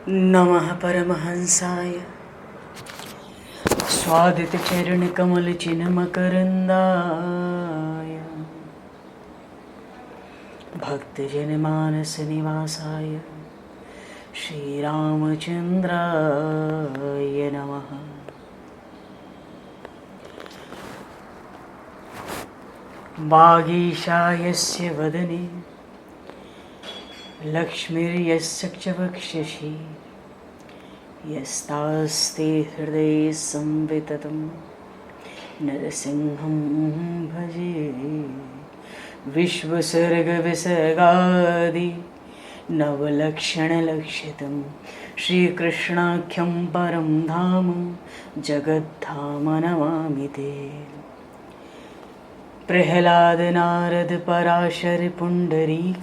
नमः परमहंसाय स्वादितचरणकमलचिन्मकरन्दाय भक्तजनमानसनिवासाय श्रीरामचन्द्राय नमः। वागीशायस्य वदने लक्ष्मीर्यस्य च वक्षसि यस्तास्ते हृदये संविततं नरसिंहं भजे। विश्वसर्गविसर्गादि नवलक्षणलक्षितं श्रीकृष्णाख्यं परं धाम जगद्धाम नमामि ते। प्रह्लाद नारद पराशर पुण्डरीक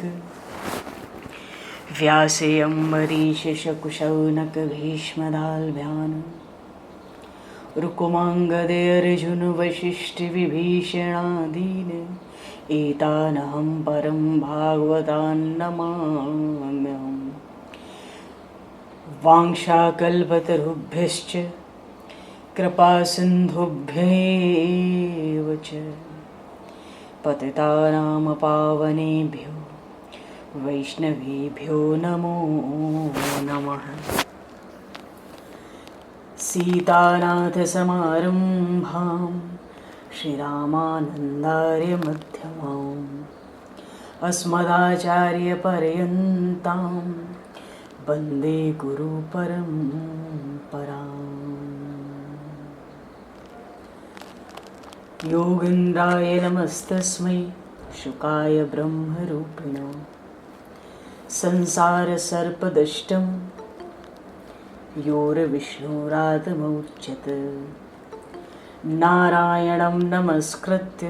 व्यासे अम्बरीश शकुशौनक भीष्मदाल्भ्यान् रुकुमाङ्गदे अर्जुन वसिष्ठ विभीषणादीन् एतानहं परं भागवतान् नमाम्यहम्। वाञ्छाकल्पतरुभ्यश्च कृपासिन्धुभ्यैव च पतितानां पावनेभ्यो वैष्णवेभ्यो नमो नमः। सीतानाथसमारम्भां श्रीरामानन्दार्यमध्यमाम् अस्मदाचार्यपर्यन्तां वन्दे गुरुपरम्पराम्। योगीन्द्राय नमस्तस्मै शुकाय ब्रह्मरूपिणे संसारसर्पदष्टं योर्विष्णुरातमौच्यत। नारायणं नमस्कृत्य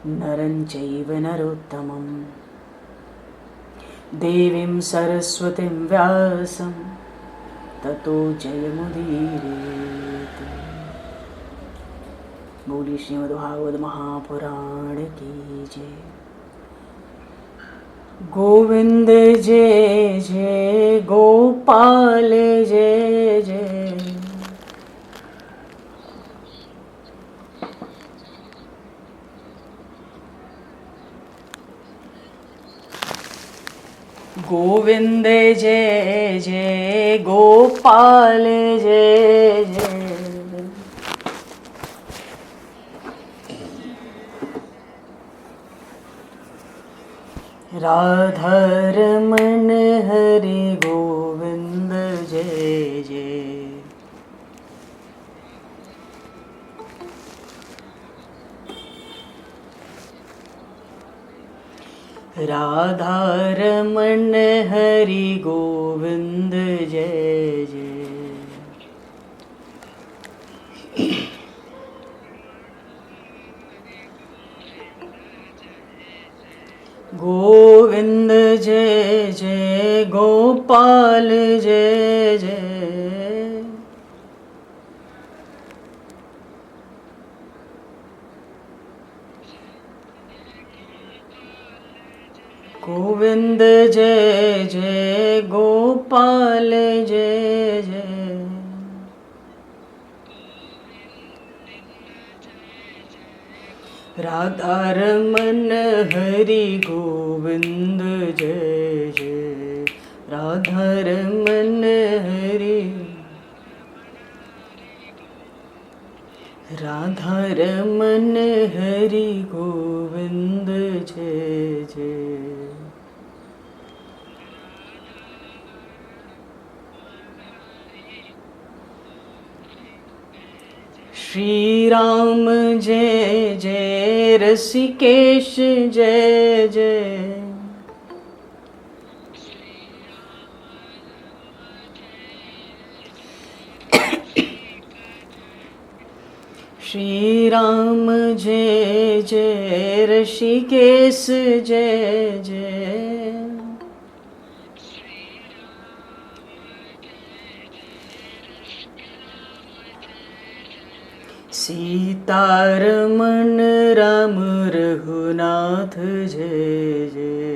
नरं चैव नरोत्तमं देवीं सरस्वतीं व्यासं ततो जयमुदीरयेत्। बोलिए श्रीमद्भागवत महापुराण की जय। गोविंद जय जय गोपाल जय जय। गोविंद जय जय गोपाल जय जय। राधारमण हरि गोविंद जय जय। राधारमण हरि गोविंद जय जय। गोविंद जय जय गोपाल जय जय। गोविंद जय जय गोपाल जय जय। राधारमण हरि गोविंद जय जय। राधारमण हरि राधारमण हरि गोविंद जय जय। श्री राम जय जय ऋषिकेश जय जय। श्री राम जय जय ऋषिकेश जय जय। सीतारमण राम रघुनाथ जय जय।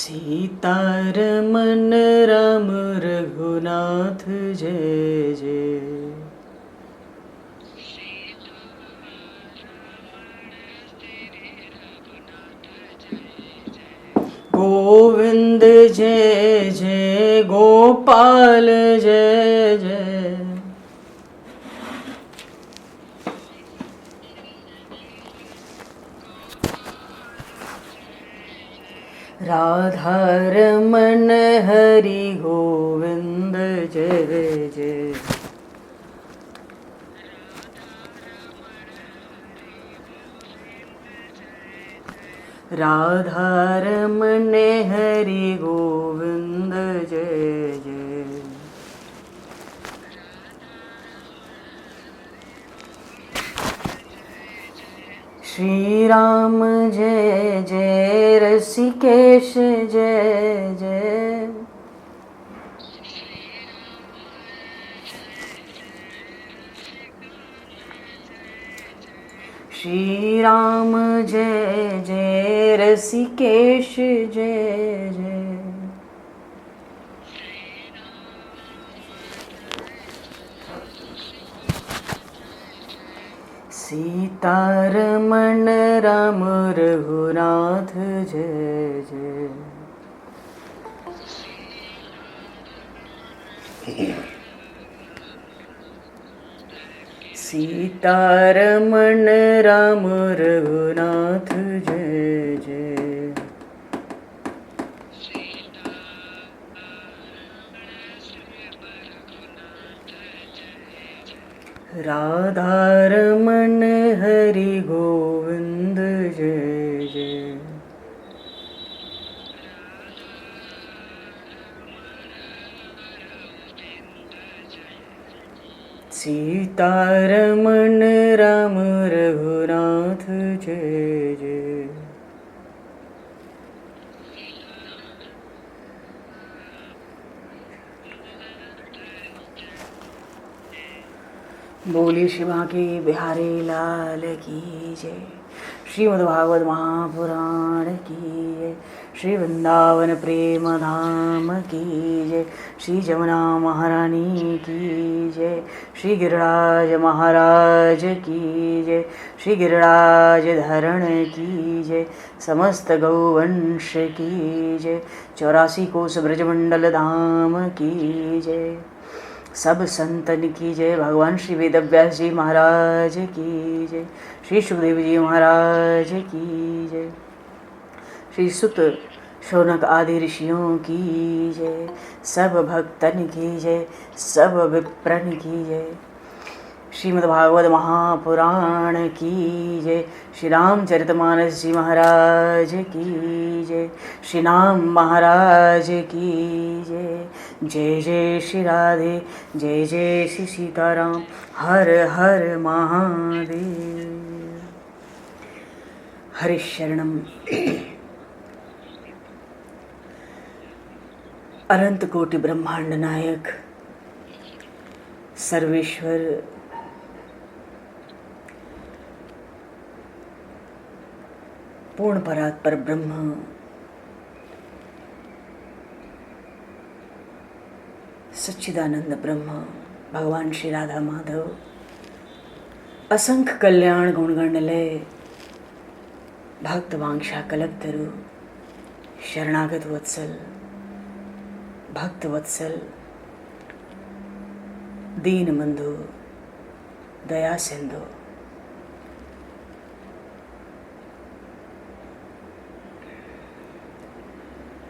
सीतारमण राम रघुनाथ जय जय। गोविंद जय जय गोपाल जय जय। राधा रमण हरि गोविंद जय जय। राधा रमण हरि गोविंद जय जय। श्री राम जय जय ऋषिकेश जय जय। श्री राम जय जय ऋषिकेश जय जय। सीतारमण राम रघुनाथ जय जय। सीतारमण राम रघुनाथ जय जय। राधा रमण हरि गोविंद जय जय। सीतारमण राम रघुनाथ जय जय। बोली श्री बांके बिहारी लाल की जय। श्रीमद्भागवत महापुराण की जय। श्री वृंदावन प्रेम धाम की जय। श्री जमुना महारानी की जय। श्री गिरिराज महाराज की जय। श्री गिरिराज धरण की जय। समस्त गौवंश की जय। 84 कोस ब्रजमंडल धाम की जय। सब संतन की जय। भगवान श्री वेदव्यास जी महाराज की जय। श्री सुखदेव जी महाराज की जय। श्री सुत शौनक आदि ऋषियों की जय। सब भक्तन की जय। सब विप्रन की जय। श्रीमद्भागवत महापुराण की जय। श्री रामचरितमानस जी महाराज की जय। श्री राम महाराज की जय। जय जय श्री राधे। जय जय श्री सीताराम। हर हर महादेव। हरि शरणम। अनंत कोटि ब्रह्मांड नायक सर्वेश्वर पूर्ण परात्पर ब्रह्म सच्चिदानंद ब्रह्म भगवान श्री राधा माधव असंख्य कल्याण गुणगण लय भक्त वांछा कल्पतरु शरणागत वत्सल भक्त वत्सल दीन बंधु दया सिंधु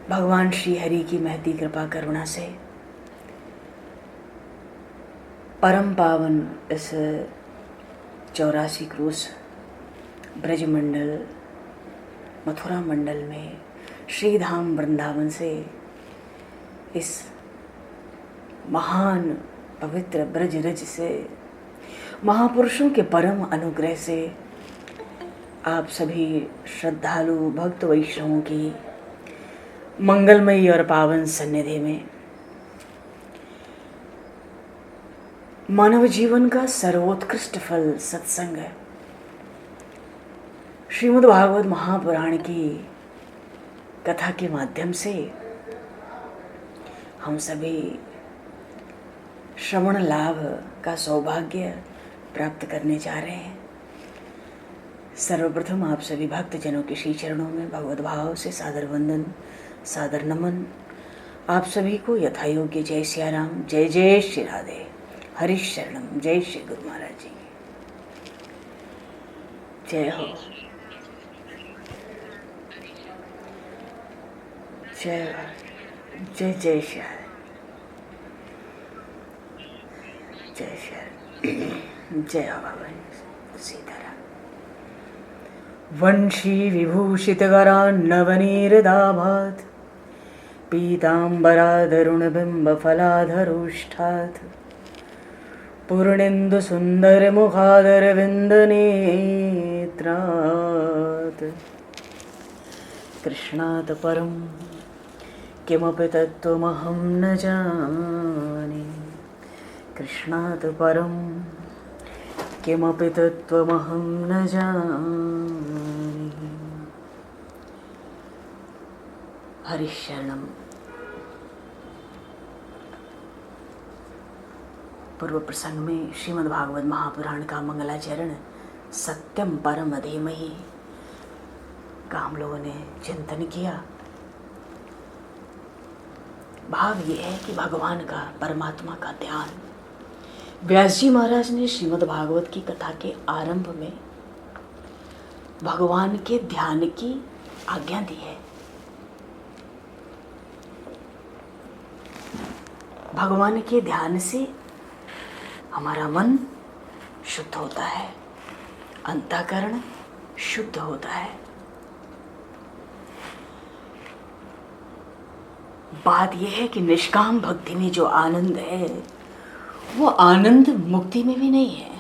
भगवान श्री हरि की महती कृपा करुणा से परम पावन इस 84 क्रोस ब्रजमंडल मथुरा मंडल में श्री धाम वृंदावन से इस महान पवित्र ब्रज रज से महापुरुषों के परम अनुग्रह से आप सभी श्रद्धालु भक्त वैष्णवों की मंगलमयी और पावन सन्निधि में मानव जीवन का सर्वोत्कृष्ट फल सत्संग है। श्रीमद्भागवत महापुराण की कथा के माध्यम से हम सभी श्रवण लाभ का सौभाग्य प्राप्त करने जा रहे हैं। सर्वप्रथम आप सभी भक्तजनों के श्री चरणों में भगवत भाव से सादर वंदन, सादर नमन। आप सभी को यथा योग्य जय सियाराम, जय जय श्री राधे, हरीश शरणम, जय श्री गुरु महाराज जी, जय हो, जय जय जय श्री जय श्री जय हो भगवान सीताराम। वंशी विभूषितकरान्नवनीरदाभात् पीताम्बरादरुणबिम्बफलाधरोष्ठात् पूर्णेन्दुसुन्दरमुखादरविन्दनेत्रात् कृष्णात् परं किमपि तत्त्वमहं न जाने, कृष्णात् परं किमपि तत्त्वमहं न जाने। हरिः शरणम्। पूर्व प्रसंग में श्रीमद्भागवत महापुराण का मंगलाचरण सत्यम परम धीमहि का हम लोगों ने चिंतन किया। भाव ये है कि भगवान का, परमात्मा का ध्यान। व्यास जी महाराज ने श्रीमद् भागवत की कथा के आरंभ में भगवान के ध्यान की आज्ञा दी है। भगवान के ध्यान से हमारा मन शुद्ध होता है, अंतःकरण शुद्ध होता है। बात यह है कि निष्काम भक्ति में जो आनंद है वो आनंद मुक्ति में भी नहीं है।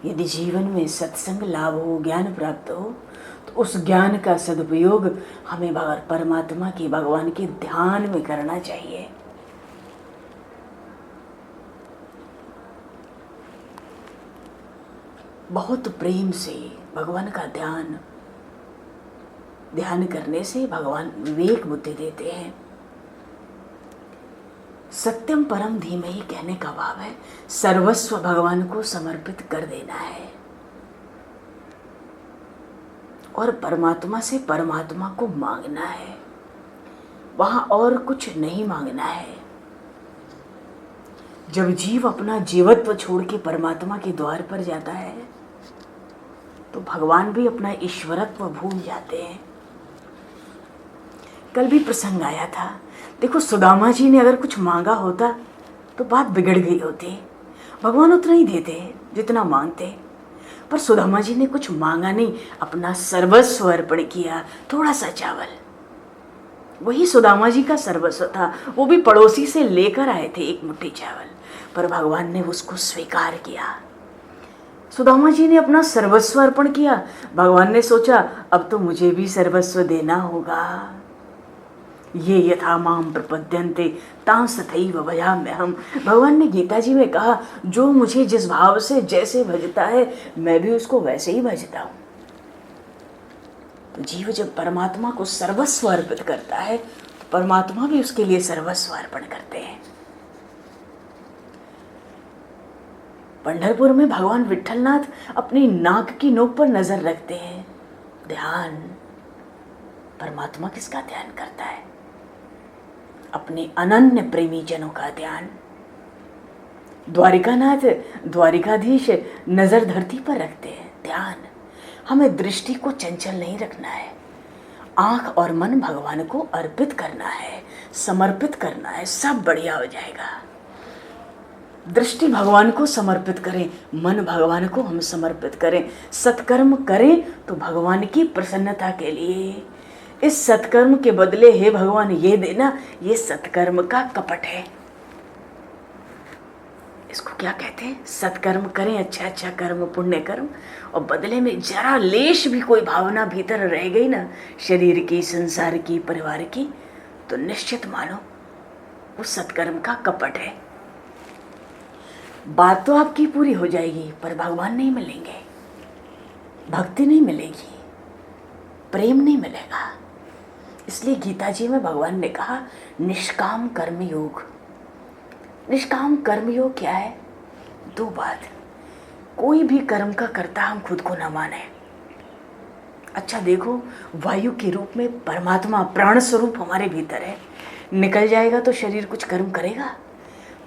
यदि जीवन में सत्संग लाभ हो, ज्ञान प्राप्त हो, तो उस ज्ञान का सदुपयोग हमें परमात्मा की, भगवान के ध्यान में करना चाहिए। बहुत प्रेम से भगवान का ध्यान करने से भगवान विवेक बुद्धि देते हैं। सत्यम परम धीमहि कहने का भाव है सर्वस्व भगवान को समर्पित कर देना है और परमात्मा से परमात्मा को मांगना है, वहां और कुछ नहीं मांगना है। जब जीव अपना जीवत्व छोड़ के परमात्मा के द्वार पर जाता है तो भगवान भी अपना ईश्वरत्व भूल जाते हैं। कल भी प्रसंग आया था, देखो सुदामा जी ने अगर कुछ मांगा होता तो बात बिगड़ गई होती। भगवान उतना ही देते जितना मांगते, पर सुदामा जी ने कुछ मांगा नहीं, अपना सर्वस्व अर्पण किया। थोड़ा सा चावल, वही सुदामा जी का सर्वस्व था। वो भी पड़ोसी से लेकर आए थे एक मुट्ठी चावल, पर भगवान ने उसको स्वीकार किया। सुदामा जी ने अपना सर्वस्व अर्पण किया। भगवान ने सोचा अब तो मुझे भी सर्वस्व देना होगा। ये यथा माम प्रपद्यन्ते तां तथैव भजाम्यहम्। भगवान ने गीता जी में कहा, जो मुझे जिस भाव से जैसे भजता है मैं भी उसको वैसे ही भजता हूँ। तो जीव जब परमात्मा को सर्वस्व अर्पित करता है तो परमात्मा भी उसके लिए सर्वस्व अर्पण करते हैं। पंढरपुर में भगवान विट्ठलनाथ अपनी नाक की नोक पर नजर रखते हैं। ध्यान, परमात्मा किसका ध्यान करता है? अपने अनन्य प्रेमी जनों का ध्यान। द्वारिकानाथ, द्वारिकाधीश नजर धरती पर रखते हैं। ध्यान, हमें दृष्टि को चंचल नहीं रखना है। आंख और मन भगवान को अर्पित करना है, समर्पित करना है, सब बढ़िया हो जाएगा। दृष्टि भगवान को समर्पित करें, मन भगवान को हम समर्पित करें, सत्कर्म करें तो भगवान की प्रसन्नता के लिए। इस सत्कर्म के बदले हे भगवान ये देना, ये सत्कर्म का कपट है। इसको क्या कहते हैं? सत्कर्म करें, अच्छा अच्छा कर्म, पुण्य कर्म, और बदले में जरा लेश भी कोई भावना भीतर रह गई ना, शरीर की, संसार की, परिवार की, तो निश्चित मानो उस सत्कर्म का कपट है। बात तो आपकी पूरी हो जाएगी पर भगवान नहीं मिलेंगे, भक्ति नहीं मिलेगी। प्रेम नहीं मिलेगा। इसलिए गीता जी में भगवान ने कहा निष्काम कर्म योग। निष्काम कर्म योग क्या है? दो बात, कोई भी कर्म का कर्ता हम खुद को न माने। अच्छा देखो, वायु के रूप में परमात्मा प्राण स्वरूप हमारे भीतर है। निकल जाएगा तो शरीर कुछ कर्म करेगा?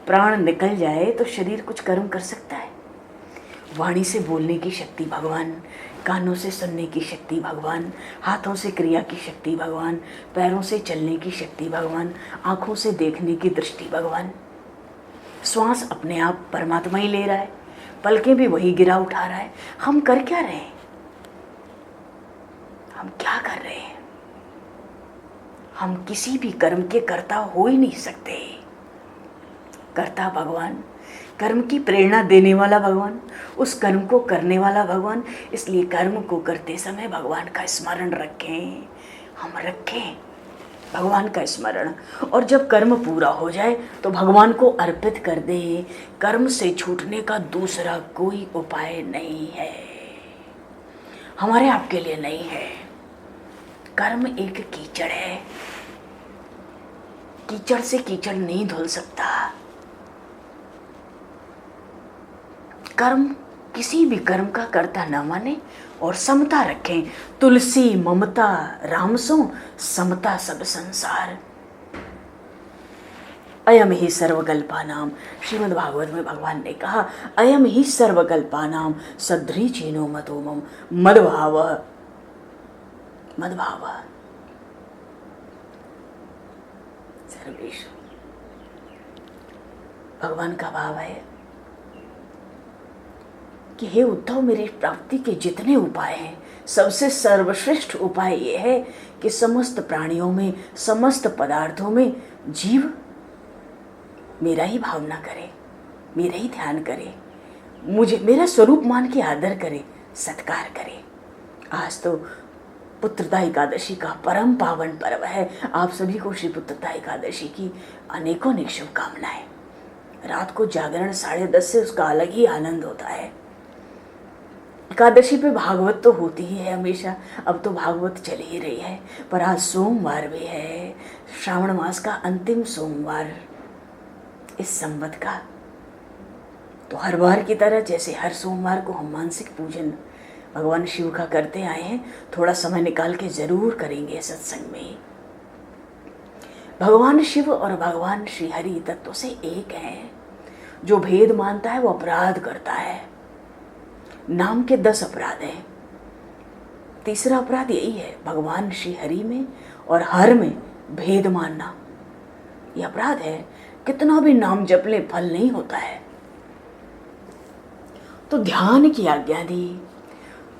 प्राण निकल जाए तो शरीर कुछ कर्म कर सकता है? वाणी से बोलने की शक्ति भगवान, कानों से सुनने की शक्ति भगवान, हाथों से क्रिया की शक्ति भगवान, पैरों से चलने की शक्ति भगवान, आँखों से देखने की दृष्टि भगवान। श्वास अपने आप परमात्मा ही ले रहा है, पलकें भी वही गिरा उठा रहा है। हम कर क्या रहे हैं? हम क्या कर रहे हैं? हम किसी भी कर्म के कर्ता हो ही नहीं सकते। कर्ता भगवान, कर्म की प्रेरणा देने वाला भगवान, उस कर्म को करने वाला भगवान। इसलिए कर्म को करते समय भगवान का स्मरण रखें, हम रखें भगवान का स्मरण। और जब कर्म पूरा हो जाए तो भगवान को अर्पित कर दें। कर्म से छूटने का दूसरा कोई उपाय नहीं है, हमारे आपके लिए नहीं है। कर्म एक कीचड़ है, कीचड़ से कीचड़ नहीं धुल सकता। कर्म, किसी भी कर्म का कर्ता न माने और समता रखें। तुलसी ममता राम सो, समता सब संसार। अयम ही सर्वकल्पानाम, श्रीमद् भागवत में भगवान ने कहा अयम ही सर्वकल्पानाम सदृचीनो मतो मम मद्भाव। मद्भाव सर्वेश, भगवान का भाव है कि हे उद्धव, मेरी प्राप्ति के जितने उपाय हैं सबसे सर्वश्रेष्ठ उपाय यह है कि समस्त प्राणियों में, समस्त पदार्थों में जीव मेरा ही भावना करे, मेरा ही ध्यान करे, मुझे मेरा स्वरूप मान के आदर करे, सत्कार करे। आज तो पुत्रदा एकादशी का परम पावन पर्व है। आप सभी को श्री पुत्रदा एकादशी की अनेकों अनेक शुभकामनाएं। रात को जागरण 10:30 से उसका अलग ही आनंद होता है। एकादशी पे भागवत तो होती ही है हमेशा, अब तो भागवत चल ही रही है, पर आज सोमवार भी है, श्रावण मास का अंतिम सोमवार इस संवत का। तो हर बार की तरह जैसे हर सोमवार को हम मानसिक पूजन भगवान शिव का करते आए हैं, थोड़ा समय निकाल के जरूर करेंगे सत्संग में। भगवान शिव और भगवान श्री हरि तत्व से एक हैं। जो भेद मानता है वो अपराध करता है। नाम के 10 अपराध हैं। तीसरा अपराध यही है, भगवान श्री हरि में और हर में भेद मानना, ये अपराध है। कितना भी नाम जप ले फल नहीं होता है। तो ध्यान की आज्ञा दी।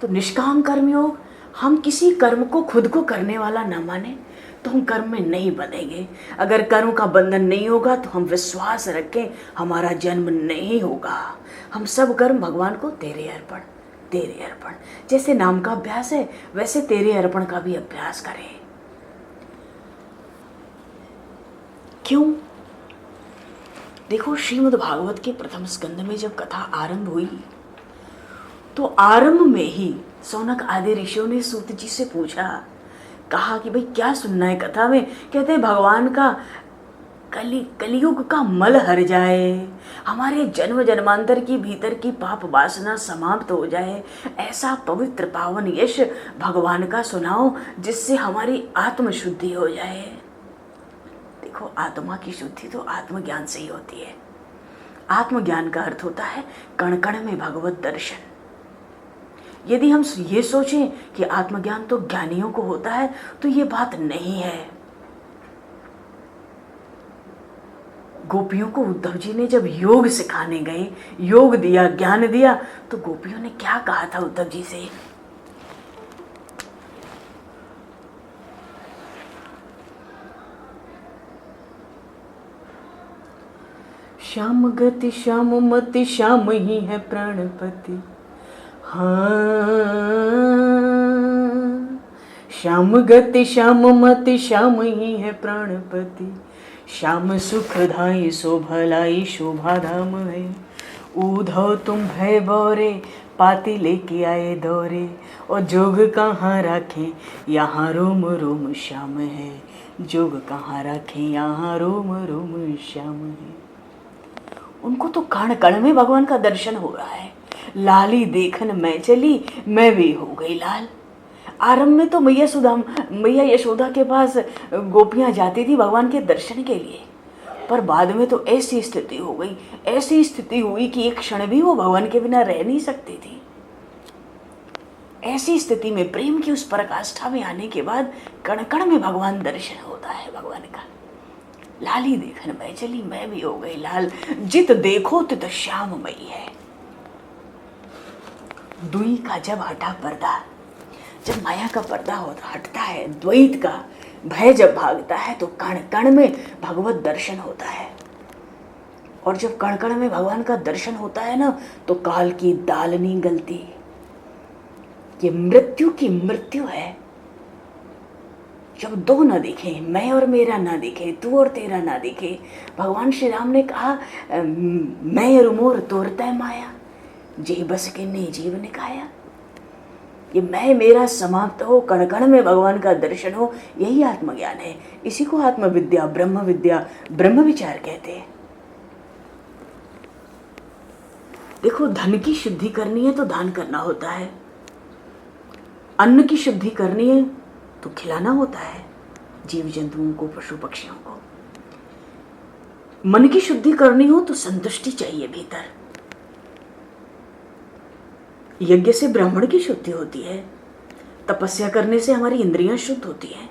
तो निष्काम कर्मयोग, हम किसी कर्म को खुद को करने वाला न माने तो हम कर्म में नहीं बनेंगे। अगर कर्म का बंधन नहीं होगा तो हम विश्वास रखें हमारा जन्म नहीं होगा। हम सब कर्म भगवान को तेरे अर्पण, तेरे अर्पण। जैसे नाम का अभ्यास है वैसे तेरे अर्पण का भी अभ्यास करें। क्यों? देखो, श्रीमद् भागवत के प्रथम स्कंद में जब कथा आरंभ हुई तो आरंभ में ही सौनक आदि ऋषियों ने सूत जी से पूछा, कहा कि भाई क्या सुनना है कथा में? कहते भगवान का कलियुग का मल हर जाए, हमारे जन्म जन्मांतर की भीतर की पाप वासना समाप्त हो जाए, ऐसा पवित्र पावन यश भगवान का सुनाओ जिससे हमारी आत्म शुद्धि हो जाए। देखो, आत्मा की शुद्धि तो आत्मज्ञान से ही होती है। आत्मज्ञान का अर्थ होता है कण कण में भगवत दर्शन। यदि हम ये सोचें कि आत्मज्ञान तो ज्ञानियों को होता है तो ये बात नहीं है। गोपियों को उद्धव जी ने जब योग सिखाने गए, योग दिया, ज्ञान दिया, तो गोपियों ने क्या कहा था उद्धव जी से? श्याम गति श्याम मति श्याम ही है प्राणपति। हाँ, श्याम गति श्याम मति श्याम ही है प्राणपति। श्याम सुखदाई शोभलाई शोभा धाम है। ऊधो तुम भय बोरे, पाती लेके आए दौरे, और जोग कहाँ रखें यहाँ रोम रोम श्याम है, जोग कहाँ रखें यहाँ रोम रोम श्याम है। उनको तो कण कण में भगवान का दर्शन हो रहा है। लाली देखन मैं चली, मैं भी हो गई लाल। आरंभ में तो मैया यशोदा के पास गोपियां जाती थी भगवान के दर्शन के लिए, पर बाद में तो ऐसी स्थिति हो गई, ऐसी स्थिति हुई कि एक क्षण भी वो भगवान के बिना रह नहीं सकती थी। ऐसी स्थिति में प्रेम की उस पराकाष्ठा में आने के बाद कण कण में भगवान दर्शन होता है भगवान का। लाली देखन मैं चली, मैं भी हो गई लाल, जित देखो तित श्याममयी है। दुई का जब हटा पर्दा, जब माया का पर्दा हटता है, द्वैत का भय जब भागता है, तो कण कण में भगवत दर्शन होता है। और जब कण कण में भगवान का दर्शन होता है ना, तो काल की दाल नहीं गलती। ये मृत्यु की मृत्यु है। जब दो न दिखे, मैं और मेरा ना दिखे, तू और तेरा ना दिखे। भगवान श्री राम ने कहा, मैं और मोर तोरता माया, जे बस के ने जीव निकाया। ये मैं मेरा समाप्त हो, कण कण में भगवान का दर्शन हो, यही आत्मज्ञान है। इसी को आत्मविद्या, ब्रह्म विचार कहते हैं। देखो, धन की शुद्धि करनी है तो दान करना होता है, अन्न की शुद्धि करनी है तो खिलाना होता है जीव जंतुओं को, पशु पक्षियों को। मन की शुद्धि करनी हो तो संतुष्टि चाहिए भीतर। यज्ञ से ब्राह्मण की शुद्धि होती है, तपस्या करने से हमारी इंद्रियां शुद्ध होती हैं,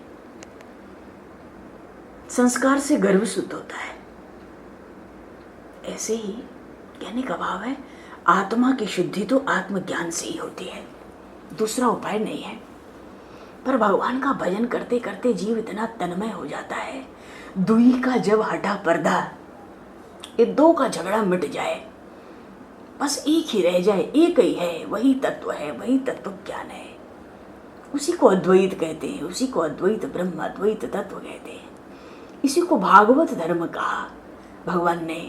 संस्कार से गर्भ शुद्ध होता है। ऐसे ही कहने का भाव है, आत्मा की शुद्धि तो आत्मज्ञान से ही होती है, दूसरा उपाय नहीं है। पर भगवान का भजन करते करते जीव इतना तन्मय हो जाता है, दुई का जब हटा पर्दा, ये दो का झगड़ा मिट जाए, बस एक ही रह जाए, एक ही है, वही तत्व है, वही तत्व ज्ञान है। उसी को अद्वैत कहते हैं, उसी को अद्वैत ब्रह्म, अद्वैत तत्व कहते हैं। इसी को भागवत धर्म कहा भगवान ने।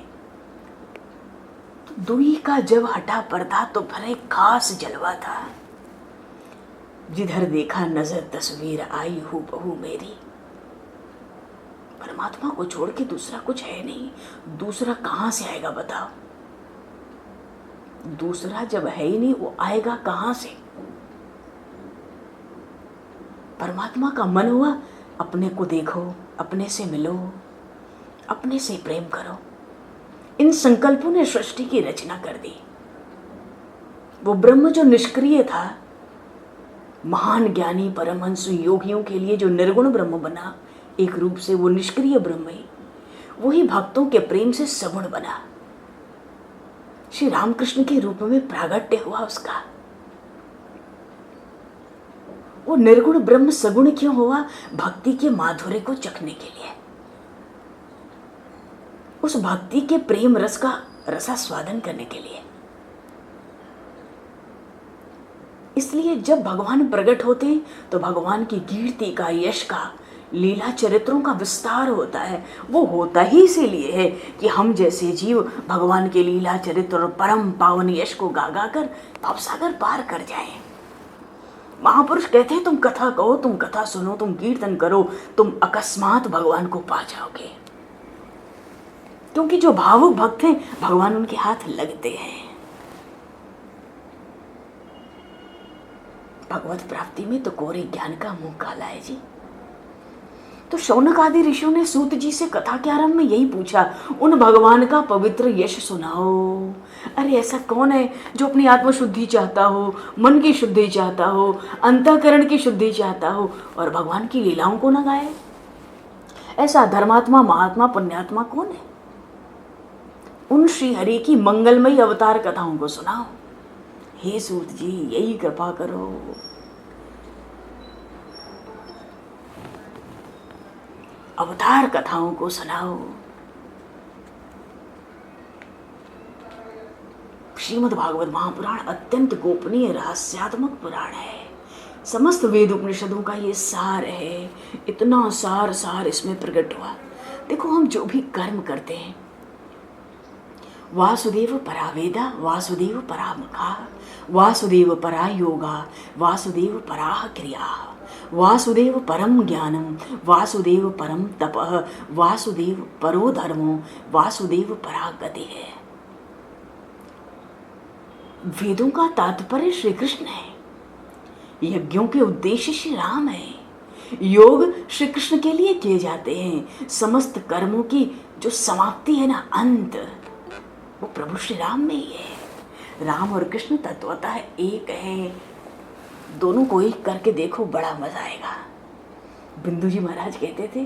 तो दुई का जब हटा पर्दा तो भले खास जलवा था, जिधर देखा नजर तस्वीर आई हूँ बहू मेरी। परमात्मा को छोड़ के दूसरा कुछ है नहीं, दूसरा कहां से आएगा बताओ? दूसरा जब है ही नहीं, वो आएगा कहां से? परमात्मा का मन हुआ, अपने को देखो, अपने से मिलो, अपने से प्रेम करो। इन संकल्पों ने सृष्टि की रचना कर दी। वो ब्रह्म जो निष्क्रिय था, महान ज्ञानी परमहंस योगियों के लिए जो निर्गुण ब्रह्म बना, एक रूप से वो निष्क्रिय ब्रह्म ही, वही भक्तों के प्रेम से सगुण बना। श्री रामकृष्ण के रूप में प्रागट्य हुआ उसका। वो निर्गुण ब्रह्म सगुण क्यों हुआ? भक्ति के माधुर्य को चखने के लिए, उस भक्ति के प्रेम रस का रसास्वादन करने के लिए। इसलिए जब भगवान प्रकट होते हैं तो भगवान की कीर्ति का, यश का, लीला चरित्रों का विस्तार होता है। वो होता ही इसीलिए है कि हम जैसे जीव भगवान के लीला चरित्र और परम पावन यश को गा गा कर भवसागर पार कर जाएं। महापुरुष कहते हैं, तुम कथा कहो, तुम कथा सुनो, तुम कीर्तन करो, तुम अकस्मात भगवान को पा जाओगे। क्योंकि जो भावुक भक्त हैं, भगवान उनके हाथ लगते हैं। भगवत प्राप्ति में तो कोरे ज्ञान का मुंह काला है जी। तो शौनक आदि ऋषियों ने सूत जी से कथा के आरंभ में यही पूछा, उन भगवान का पवित्र यश सुनाओ। अरे ऐसा कौन है जो अपनी आत्म शुद्धि चाहता हो, मन की शुद्धि चाहता हो, अंतःकरण की शुद्धि चाहता हो और भगवान की लीलाओं को न गाए? ऐसा धर्मात्मा, महात्मा, पुण्यात्मा कौन है? उन श्री हरि की मंगलमयी अवतार कथाओं को सुनाओ। हे सूत जी, यही कृपा करो। अवतार कथाओं को सुनाओ। श्रीमद् भागवत महापुराण अत्यंत गोपनीय रहस्यात्मक पुराण है। समस्त वेद उपनिषदों का ये सार है। इतना सार इसमें प्रकट हुआ। देखो, हम जो भी कर्म करते हैं वासुदेव परा वेदा, वासुदेव परा मुखा, वासुदेव परा योगा, वासुदेव परा क्रिया, वासुदेव परम ज्ञानम, वासुदेव परम तपः, वासुदेव परो धर्मो, वासुदेव परा गति है। वेदों का तात्पर्य श्री कृष्ण है, यज्ञों के उद्देश्य श्री राम है, योग श्री कृष्ण के लिए किए जाते हैं, समस्त कर्मों की जो समाप्ति है ना, अंत, वो प्रभु श्री राम में ही है। राम और कृष्ण तत्वतः एक है, दोनों को एक करके देखो, बड़ा मजा आएगा। बिंदु जी महाराज कहते थे,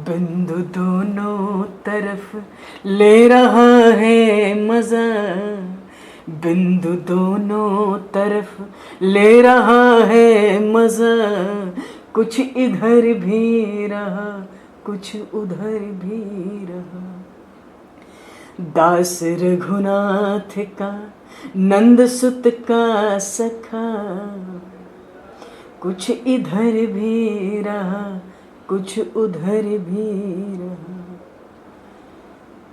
बिंदु दोनों तरफ ले रहा है मजा, बिंदु दोनों तरफ ले रहा है मजा, कुछ इधर भी रहा, कुछ उधर भी रहा। दास रघुनाथ का, नंद सुत का सखा, कुछ इधर भी रहा, कुछ उधर भी रहा।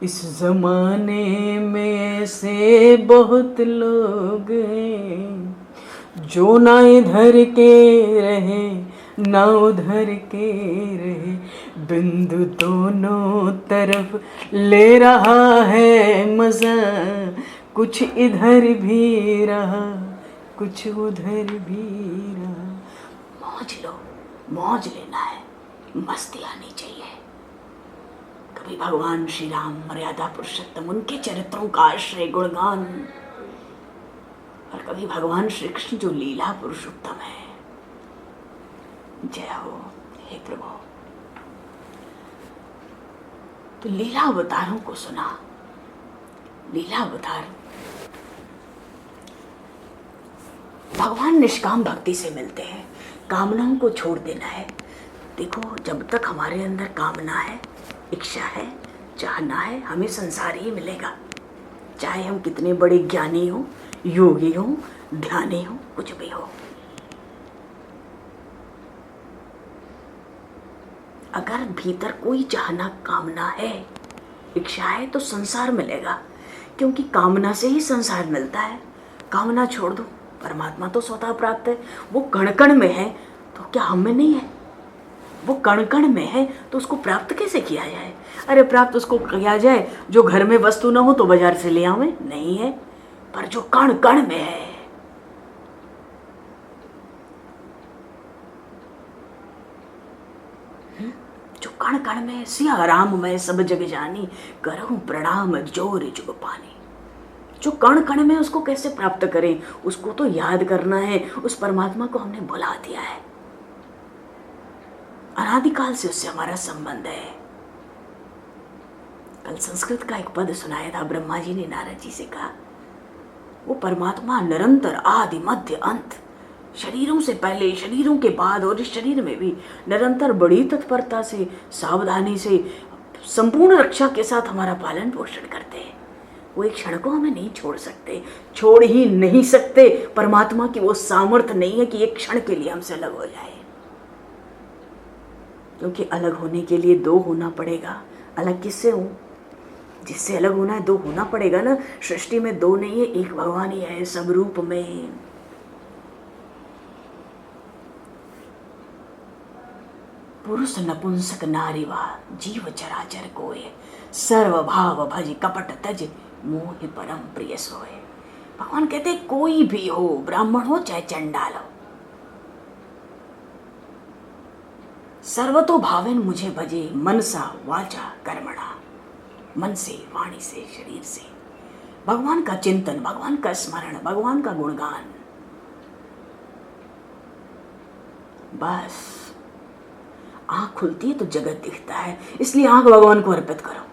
इस जमाने में से बहुत लोग हैं जो ना इधर के रहे ना उधर के रहे, बिंदु दोनों तरफ ले रहा है मजा, कुछ इधर भी रहा, कुछ उधर भी रहा। मौज लो, मौज लेना है, मस्ती आनी चाहिए। कभी भगवान श्री राम मर्यादा पुरुषोत्तम, उनके चरित्रों का आश्रय गुणगान, और कभी भगवान श्री कृष्ण जो लीला पुरुषोत्तम है। जय हो हे प्रभु। तो लीला अवतारों को सुना, लीला अवतार भगवान निष्काम भक्ति से मिलते हैं, कामनाओं को छोड़ देना है। देखो, जब तक हमारे अंदर कामना है, इच्छा है, चाहना है, हमें संसार ही मिलेगा, चाहे हम कितने बड़े ज्ञानी हो, योगी हो, ध्यानी हो, कुछ भी हो। अगर भीतर कोई चाहना, कामना है, इच्छा है, तो संसार मिलेगा, क्योंकि कामना से ही संसार मिलता है। कामना छोड़ दो, परमात्मा तो स्वतः प्राप्त है, वो कण कण में है, तो क्या हम में नहीं है? वो कण कण में है, तो उसको प्राप्त कैसे किया जाए? अरे प्राप्त उसको किया जाए जो घर में वस्तु ना हो तो बाजार से ले आवे, नहीं है, पर जो कण कण में है, जो कण कण में, सिया राम मैं सब जग जानी, करूं प्रणाम जोर जुग पानी। जो कण कण में, उसको कैसे प्राप्त करें? उसको तो याद करना है, उस परमात्मा को हमने बुला दिया है, अनादिकाल से उससे हमारा संबंध है। कल संस्कृत का एक पद सुनाया था, ब्रह्मा जी ने नारद जी से कहा, वो परमात्मा निरंतर आदि मध्य अंत, शरीरों से पहले, शरीरों के बाद और इस शरीर में भी निरंतर बड़ी तत्परता से, सावधानी से, संपूर्ण रक्षा के साथ हमारा पालन पोषण करते हैं। वो एक क्षण को हमें नहीं छोड़ सकते, छोड़ ही नहीं सकते। परमात्मा की वो सामर्थ्य नहीं है कि एक क्षण के लिए हमसे अलग हो जाए, क्योंकि अलग होने के लिए दो होना पड़ेगा। अलग किससे हूँ? जिससे अलग होना है, दो होना पड़ेगा ना। सृष्टि में दो नहीं है, एक भगवान ही है, सब रूप में। पुरुष नपुंसक नारीवा जीव चराचर कोय, सर्व भाव भज कपट तज मोहि परम प्रिय सोए। भगवान कहते कोई भी हो, ब्राह्मण हो चाहे चंडाल हो, सर्वतो भावेन मुझे भजे, मनसा वाचा कर्मणा, मन से, वाणी से, शरीर से। भगवान का चिंतन, भगवान का स्मरण, भगवान का गुणगान, बस आंख खुलती है तो जगत दिखता है। इसलिए आंख भगवान को अर्पित करो,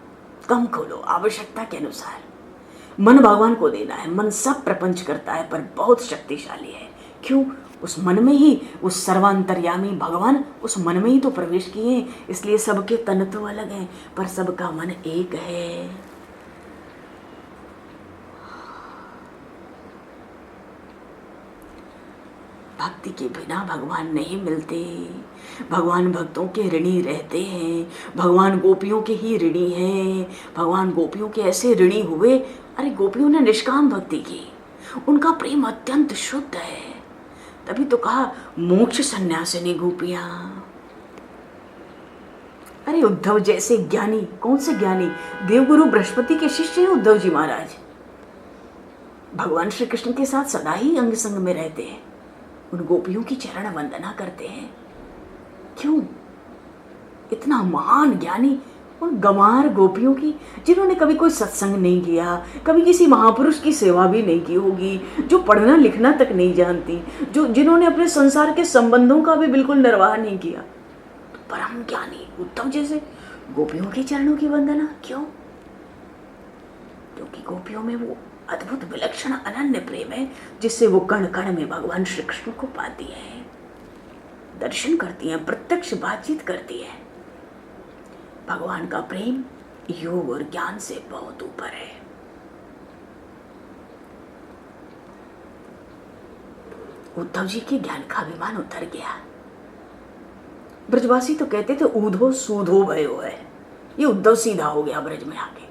कम खोलो, आवश्यकता के अनुसार। मन भगवान को देना है। मन सब प्रपंच करता है पर बहुत शक्तिशाली है। क्यों? उस मन में ही उस सर्वांतर्यामी भगवान उस मन में ही तो प्रवेश किए हैं। इसलिए सबके तन तो अलग हैं पर सबका मन एक है। भक्ति के बिना भगवान नहीं मिलते। भगवान भक्तों के ऋणी रहते हैं। भगवान गोपियों के ही ऋणी हैं। भगवान गोपियों के ऐसे ऋणी हुए, अरे गोपियों ने निष्काम भक्ति की, उनका प्रेम अत्यंत शुद्ध है। तभी तो कहा मोक्ष सन्यासिनी गोपियां। अरे उद्धव जैसे ज्ञानी, कौन से ज्ञानी? देवगुरु बृहस्पति के शिष्य हैं उद्धव जी महाराज। भगवान श्री कृष्ण के साथ सदा ही अंग संग में रहते हैं, उन गोपियों की चरण वंदना करते हैं। क्यों? इतना महान ज्ञानी उन गंवार गोपियों की, जिन्होंने कभी कोई सत्संग नहीं किया, कभी किसी महापुरुष की सेवा भी नहीं की होगी, जो पढ़ना लिखना तक नहीं जानती, जिन्होंने अपने संसार के संबंधों का भी बिल्कुल निर्वाह नहीं किया, तो परम ज्ञानी उद्धव जैसे गोपियों के चरणों की वंदना क्यों? क्योंकि गोपियों में वो अद्भुत विलक्षण अनन्य प्रेम है, जिससे वो कण कण में भगवान श्री कृष्ण को पाती है, दर्शन करती हैं, प्रत्यक्ष बातचीत करती है। भगवान का प्रेम योग और ज्ञान से बहुत ऊपर है। उद्धव जी के ज्ञान का अभिमान उतर गया। ब्रजवासी तो कहते थे ऊधो सूधो भयो है, ये उद्धव सीधा हो गया ब्रज में आके।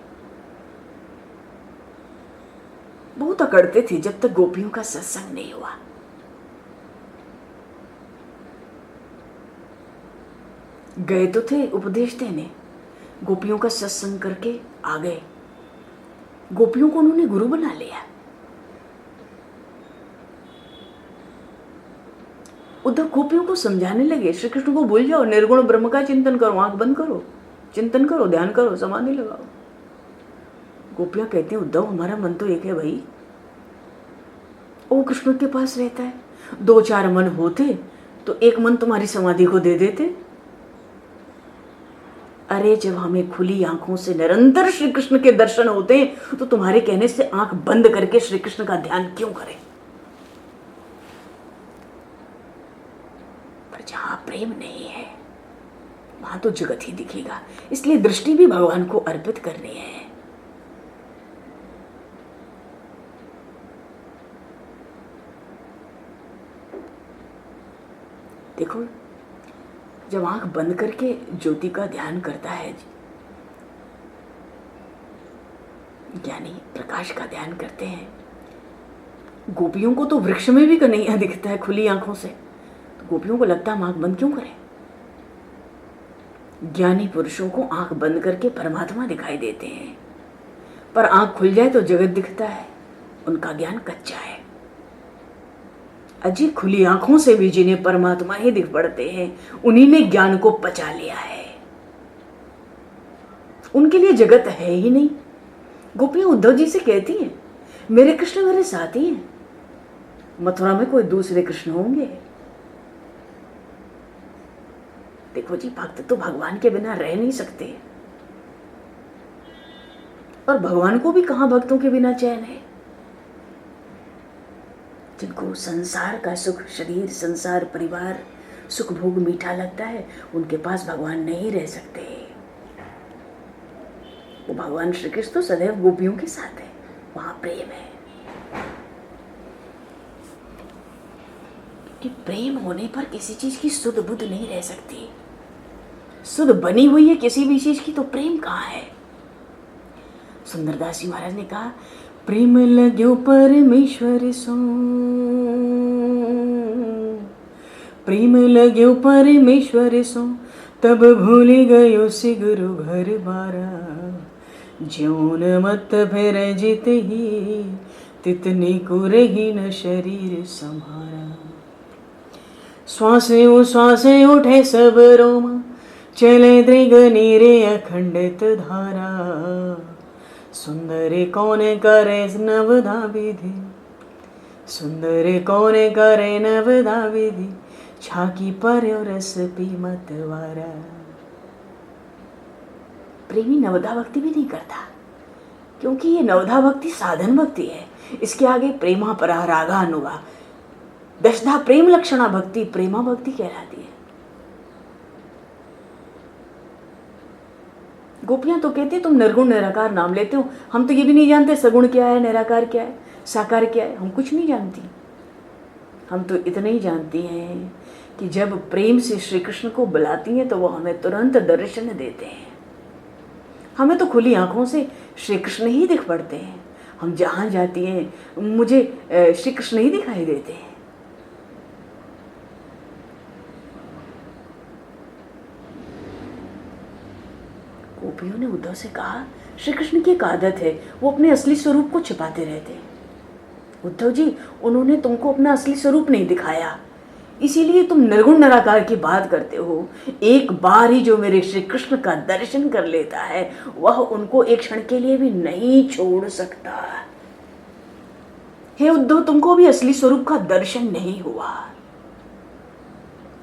बहुत अकड़ते थे जब तक गोपियों का सत्संग नहीं हुआ। गए तो थे उपदेश देने, गोपियों का सत्संग करके आ गए। गोपियों को उन्होंने गुरु बना लिया। उद्धव गोपियों को समझाने लगे, श्री कृष्ण को भूल जाओ, निर्गुण ब्रह्म का चिंतन करो, आंख बंद करो, चिंतन करो, ध्यान करो, समाधि लगाओ। गोपियां कहती हैं उद्धव हमारा मन तो एक है भाई, वो कृष्ण के पास रहता है। 2-4 मन होते तो एक मन तुम्हारी समाधि को दे देते। अरे जब हमें खुली आंखों से निरंतर श्री कृष्ण के दर्शन होते हैं तो तुम्हारे कहने से आंख बंद करके श्री कृष्ण का ध्यान क्यों करें? पर जहां प्रेम नहीं है वहां तो जगत ही दिखेगा। इसलिए दृष्टि भी भगवान को अर्पित करनी है। देखो, जब आंख बंद करके ज्योति का ध्यान करता है, ज्ञानी प्रकाश का ध्यान करते हैं। गोपियों को तो वृक्ष में भी कन्हैया दिखता है खुली आंखों से, तो गोपियों को लगता है हम आंख बंद क्यों करें? ज्ञानी पुरुषों को आंख बंद करके परमात्मा दिखाई देते हैं, पर आंख खुल जाए तो जगत दिखता है। उनका ज्ञान कच्चा है। अजी खुली आंखों से भी जिन्हें परमात्मा ही दिख पड़ते हैं, उन्हीं ने ज्ञान को पचा लिया है। उनके लिए जगत है ही नहीं। गोपियां उद्धव जी से कहती हैं मेरे कृष्ण मेरे साथी हैं, मथुरा में कोई दूसरे कृष्ण होंगे? देखो जी, भक्त तो भगवान के बिना रह नहीं सकते, और भगवान को भी कहां भक्तों के बिना चैन है। जिनको संसार का सुख, शरीर, संसार, परिवार, सुख भोग मीठा लगता है, उनके पास भगवान नहीं रह सकते। वो भगवान श्री कृष्ण तो सदैव गोपियों के साथ है, वहां प्रेम है। कि प्रेम होने पर किसी चीज की सुध बुध नहीं रह सकती। सुध बनी हुई है किसी भी चीज की, तो प्रेम कहाँ है? सुंदरदास जी महाराज ने कहा प्रेम लग्यो परमेश्वर सो, प्रेम लग्यो परमेश्वर सो, तब भूल गयो से गुरु घर बारा। ज्योन मत फिर जित ही, तितने को रही न शरीर संभारा। श्वासे उठे सब रोम, चले दृग नीरे अखंडित धारा। सुंदर कौन करे नवधा विधि, सुंदर कौन करे नवधा विधि, छाकी पर रस पी मतवारा। प्रेमी नवधा भक्ति भी नहीं करता, क्योंकि ये नवधा भक्ति साधन भक्ति है। इसके आगे प्रेमा परा रागा अनुगा, दशधा प्रेम लक्षणा भक्ति प्रेमा भक्ति कहलाती है। गोपियां तो कहती तुम निर्गुण निराकार नाम लेते हो, हम तो ये भी नहीं जानते सगुण क्या है, निराकार क्या है, साकार क्या है, हम कुछ नहीं जानती। हम तो इतना ही जानती हैं कि जब प्रेम से श्री कृष्ण को बुलाती हैं तो वो हमें तुरंत दर्शन देते हैं। हमें तो खुली आंखों से श्री कृष्ण ही दिख पड़ते हैं। हम जहाँ जाती हैं मुझे श्री कृष्ण ही दिखाई देते हैं। गोपियों ने उद्धव से कहा, श्री कृष्ण की एक आदत है, वो अपने असली स्वरूप को छिपाते रहते हैं। उद्धव जी, उन्होंने तुमको अपना असली स्वरूप नहीं दिखाया, इसीलिए तुम निर्गुण निराकार की बात करते हो। एक बार ही जो मेरे श्री कृष्ण का दर्शन कर लेता है वह उनको एक क्षण के लिए भी नहीं छोड़ सकता। हे उद्धव, तुमको भी असली स्वरूप का दर्शन नहीं हुआ,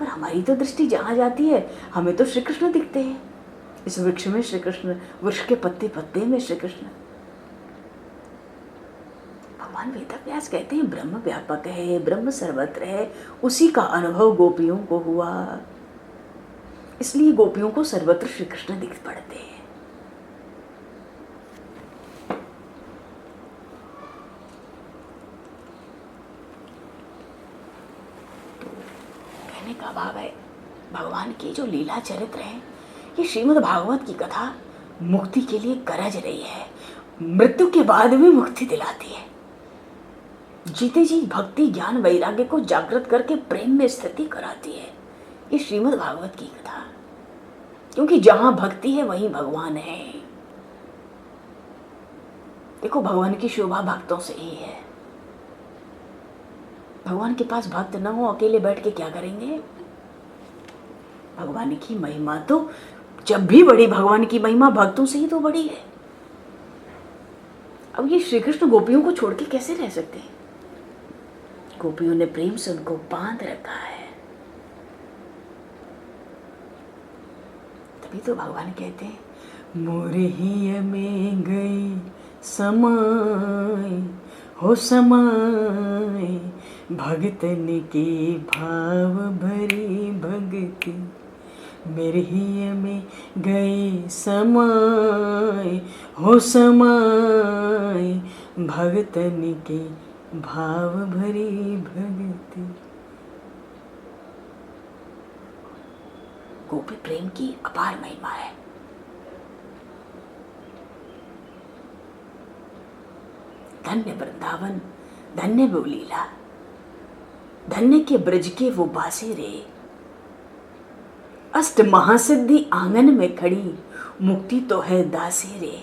पर हमारी तो दृष्टि जहां जाती है हमें तो श्री कृष्ण दिखते हैं। इस वृक्ष में श्री कृष्ण, वृक्ष के पत्ते पत्ते में श्री कृष्ण। भगवान वेदव्यास कहते हैं ब्रह्म व्यापक है, ब्रह्म सर्वत्र है, उसी का अनुभव गोपियों को हुआ, इसलिए गोपियों को सर्वत्र श्री कृष्ण दिख पड़ते हैं। तो कहने का भाव है, भगवान की जो लीला चरित्र है, ये श्रीमद् भागवत की कथा मुक्ति के लिए गरज रही है, मृत्यु के बाद भी मुक्ति दिलाती है। जीते जी भक्ति ज्ञान वैराग्य को जागृत करके प्रेम में स्थिति कराती है ये श्रीमद् भागवत की कथा, क्योंकि जहां भक्ति है वहीं भगवान है। देखो, भगवान की शोभा भक्तों से ही है। भगवान के पास भक्त न हो, अकेले बैठ के क्या करेंगे? भगवान की महिमा तो जब भी बड़ी, भगवान की महिमा भक्तों से ही तो बड़ी है। अब ये श्री कृष्ण गोपियों को छोड़ के कैसे रह सकते हैं? गोपियों ने प्रेम से उनको बांध रखा है, तभी तो भगवान कहते हैं, मोरहिया में गई समाय हो समाय, भगतन के भाव भरी भक्ति। मेरे हिया में गए समाय हो समाय, भगतन के भाव भरी भक्ति। गोपी प्रेम की अपार महिमा है। धन्य वृंदावन, धन्य वो लीला, धन्य के ब्रज के वो बांसुरी, अष्ट महासिद्धि आंगन में खड़ी, मुक्ति तो है दासी रे।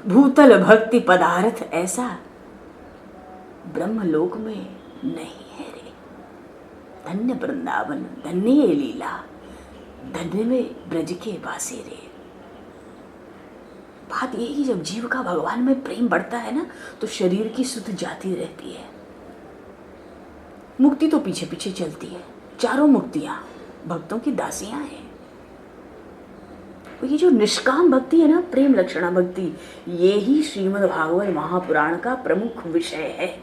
भूतल भक्ति पदार्थ ऐसा, ब्रह्मलोक में नहीं है रे। धन्य वृंदावन, धन्य ये लीला, धन्य में ब्रज के बांसुरी। बात यही कि जब जीव का भगवान में प्रेम बढ़ता है ना, तो शरीर की सुध जाती रहती है, मुक्ति तो पीछे पीछे चलती है। चारों मुक्तियां भक्तों की दासियां हैं। तो ये जो निष्काम भक्ति है ना, प्रेम लक्षणा भक्ति, ये ही श्रीमद् भागवत महापुराण का प्रमुख विषय है।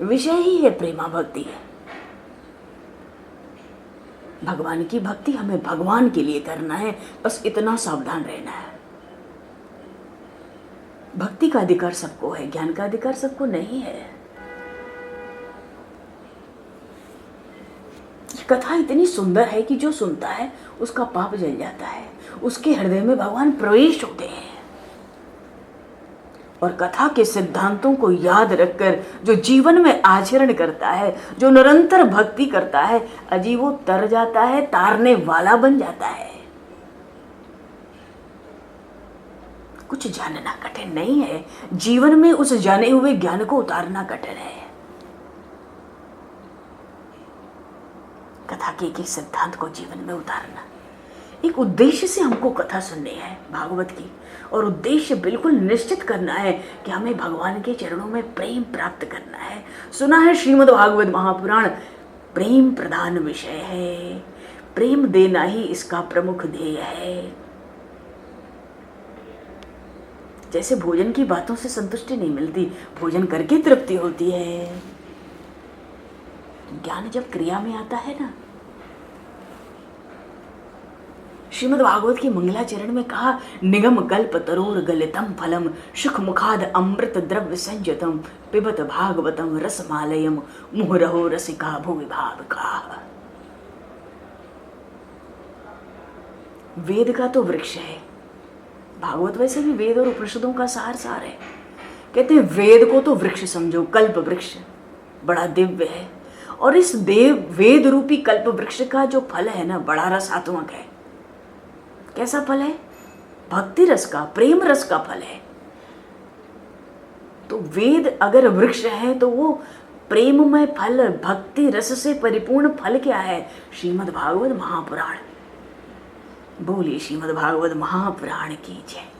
विषय ही है प्रेमा भक्ति। भगवान की भक्ति हमें भगवान के लिए करना है, बस इतना सावधान रहना है। भक्ति का अधिकार सबको है, ज्ञान का अधिकार सबको नहीं है। ये कथा इतनी सुंदर है कि जो सुनता है उसका पाप जल जाता है, उसके हृदय में भगवान प्रवेश होते हैं। और कथा के सिद्धांतों को याद रखकर जो जीवन में आचरण करता है, जो निरंतर भक्ति करता है, अजी वो तर जाता है, तारने वाला बन जाता है। कुछ जानना कठिन नहीं है, जीवन में उस जाने हुए ज्ञान को उतारना कठिन है। कथा के एक सिद्धांत को जीवन में उतारना, एक उद्देश्य से हमको कथा सुननी है भागवत की, और उद्देश्य बिल्कुल निश्चित करना है कि हमें भगवान के चरणों में प्रेम प्राप्त करना है। सुना है श्रीमद् भागवत महापुराण प्रेम प्रधान विषय है, प्रेम देना ही इसका प्रमुख ध्येय है। जैसे भोजन की बातों से संतुष्टि नहीं मिलती, भोजन करके तृप्ति होती है। ज्ञान जब क्रिया में आता है ना, श्रीमद् भागवत की मंगलाचरण में कहा, निगम कल्प तरोर गलितम फलम सुख मुखाद अमृत द्रव्य संयतम पिबत भागवतम रसमालयम मुहुरहो रसिका भुवि भावुका। वेद का तो वृक्ष है भागवत, वैसे भी वेद और उपनिषदों का सार है। कहते हैं वेद को तो वृक्ष समझो, कल्प वृक्ष बड़ा दिव्य है, और इस वेद रूपी कल्प वृक्ष का जो फल है ना, बड़ा रसात्मक है। कैसा फल है? भक्ति रस का, प्रेम रस का फल है। तो वेद अगर वृक्ष है तो वो प्रेममय फल, भक्ति रस से परिपूर्ण फल क्या है? श्रीमद् भागवत महापुराण। बोलिए श्रीमद् भागवत महापुराण की जय।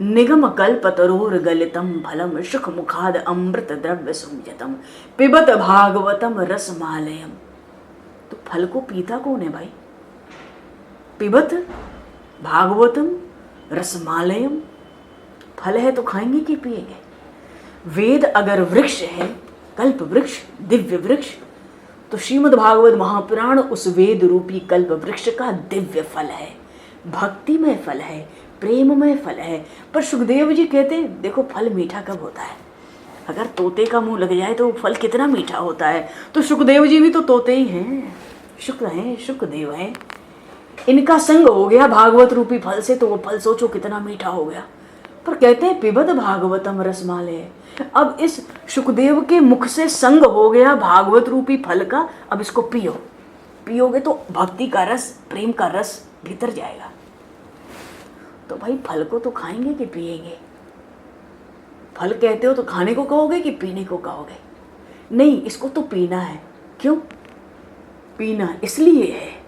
निगम कल्प तरोर गलितम फलम सुख मुखाद अमृत द्रव्य संयतम पिबत भागवतम रसमालयम। तो फल को पीता कौन है भाई? पिबत भागवतम रसमालयम। फल है तो खाएंगे कि पिएंगे? वेद अगर वृक्ष है, कल्प वृक्ष, दिव्य वृक्ष, तो श्रीमद् भागवत महापुराण उस वेद रूपी कल्प वृक्ष का दिव्य फल है, भक्तिमय फल है, प्रेममय फल है। पर सुखदेव जी कहते हैं देखो फल मीठा कब होता है? अगर तोते का मुंह लग जाए तो फल कितना मीठा होता है। तो सुखदेव जी भी तो तोते ही हैं, शुक्र हैं, सुखदेव हैं। इनका संग हो गया भागवत रूपी फल से, तो वो फल सोचो कितना मीठा हो गया। पर कहते हैं पिबत भागवतम रसमालय। अब इस सुखदेव के मुख से संग हो गया भागवत रूपी फल का, अब इसको पियो। पियोगे तो भक्ति का रस, प्रेम का रस भीतर जाएगा। तो भाई फल को तो खाएंगे कि पिएंगे? फल कहते हो तो खाने को कहोगे कि पीने को कहोगे? नहीं, इसको तो पीना है। क्यों पीना? इसलिए है,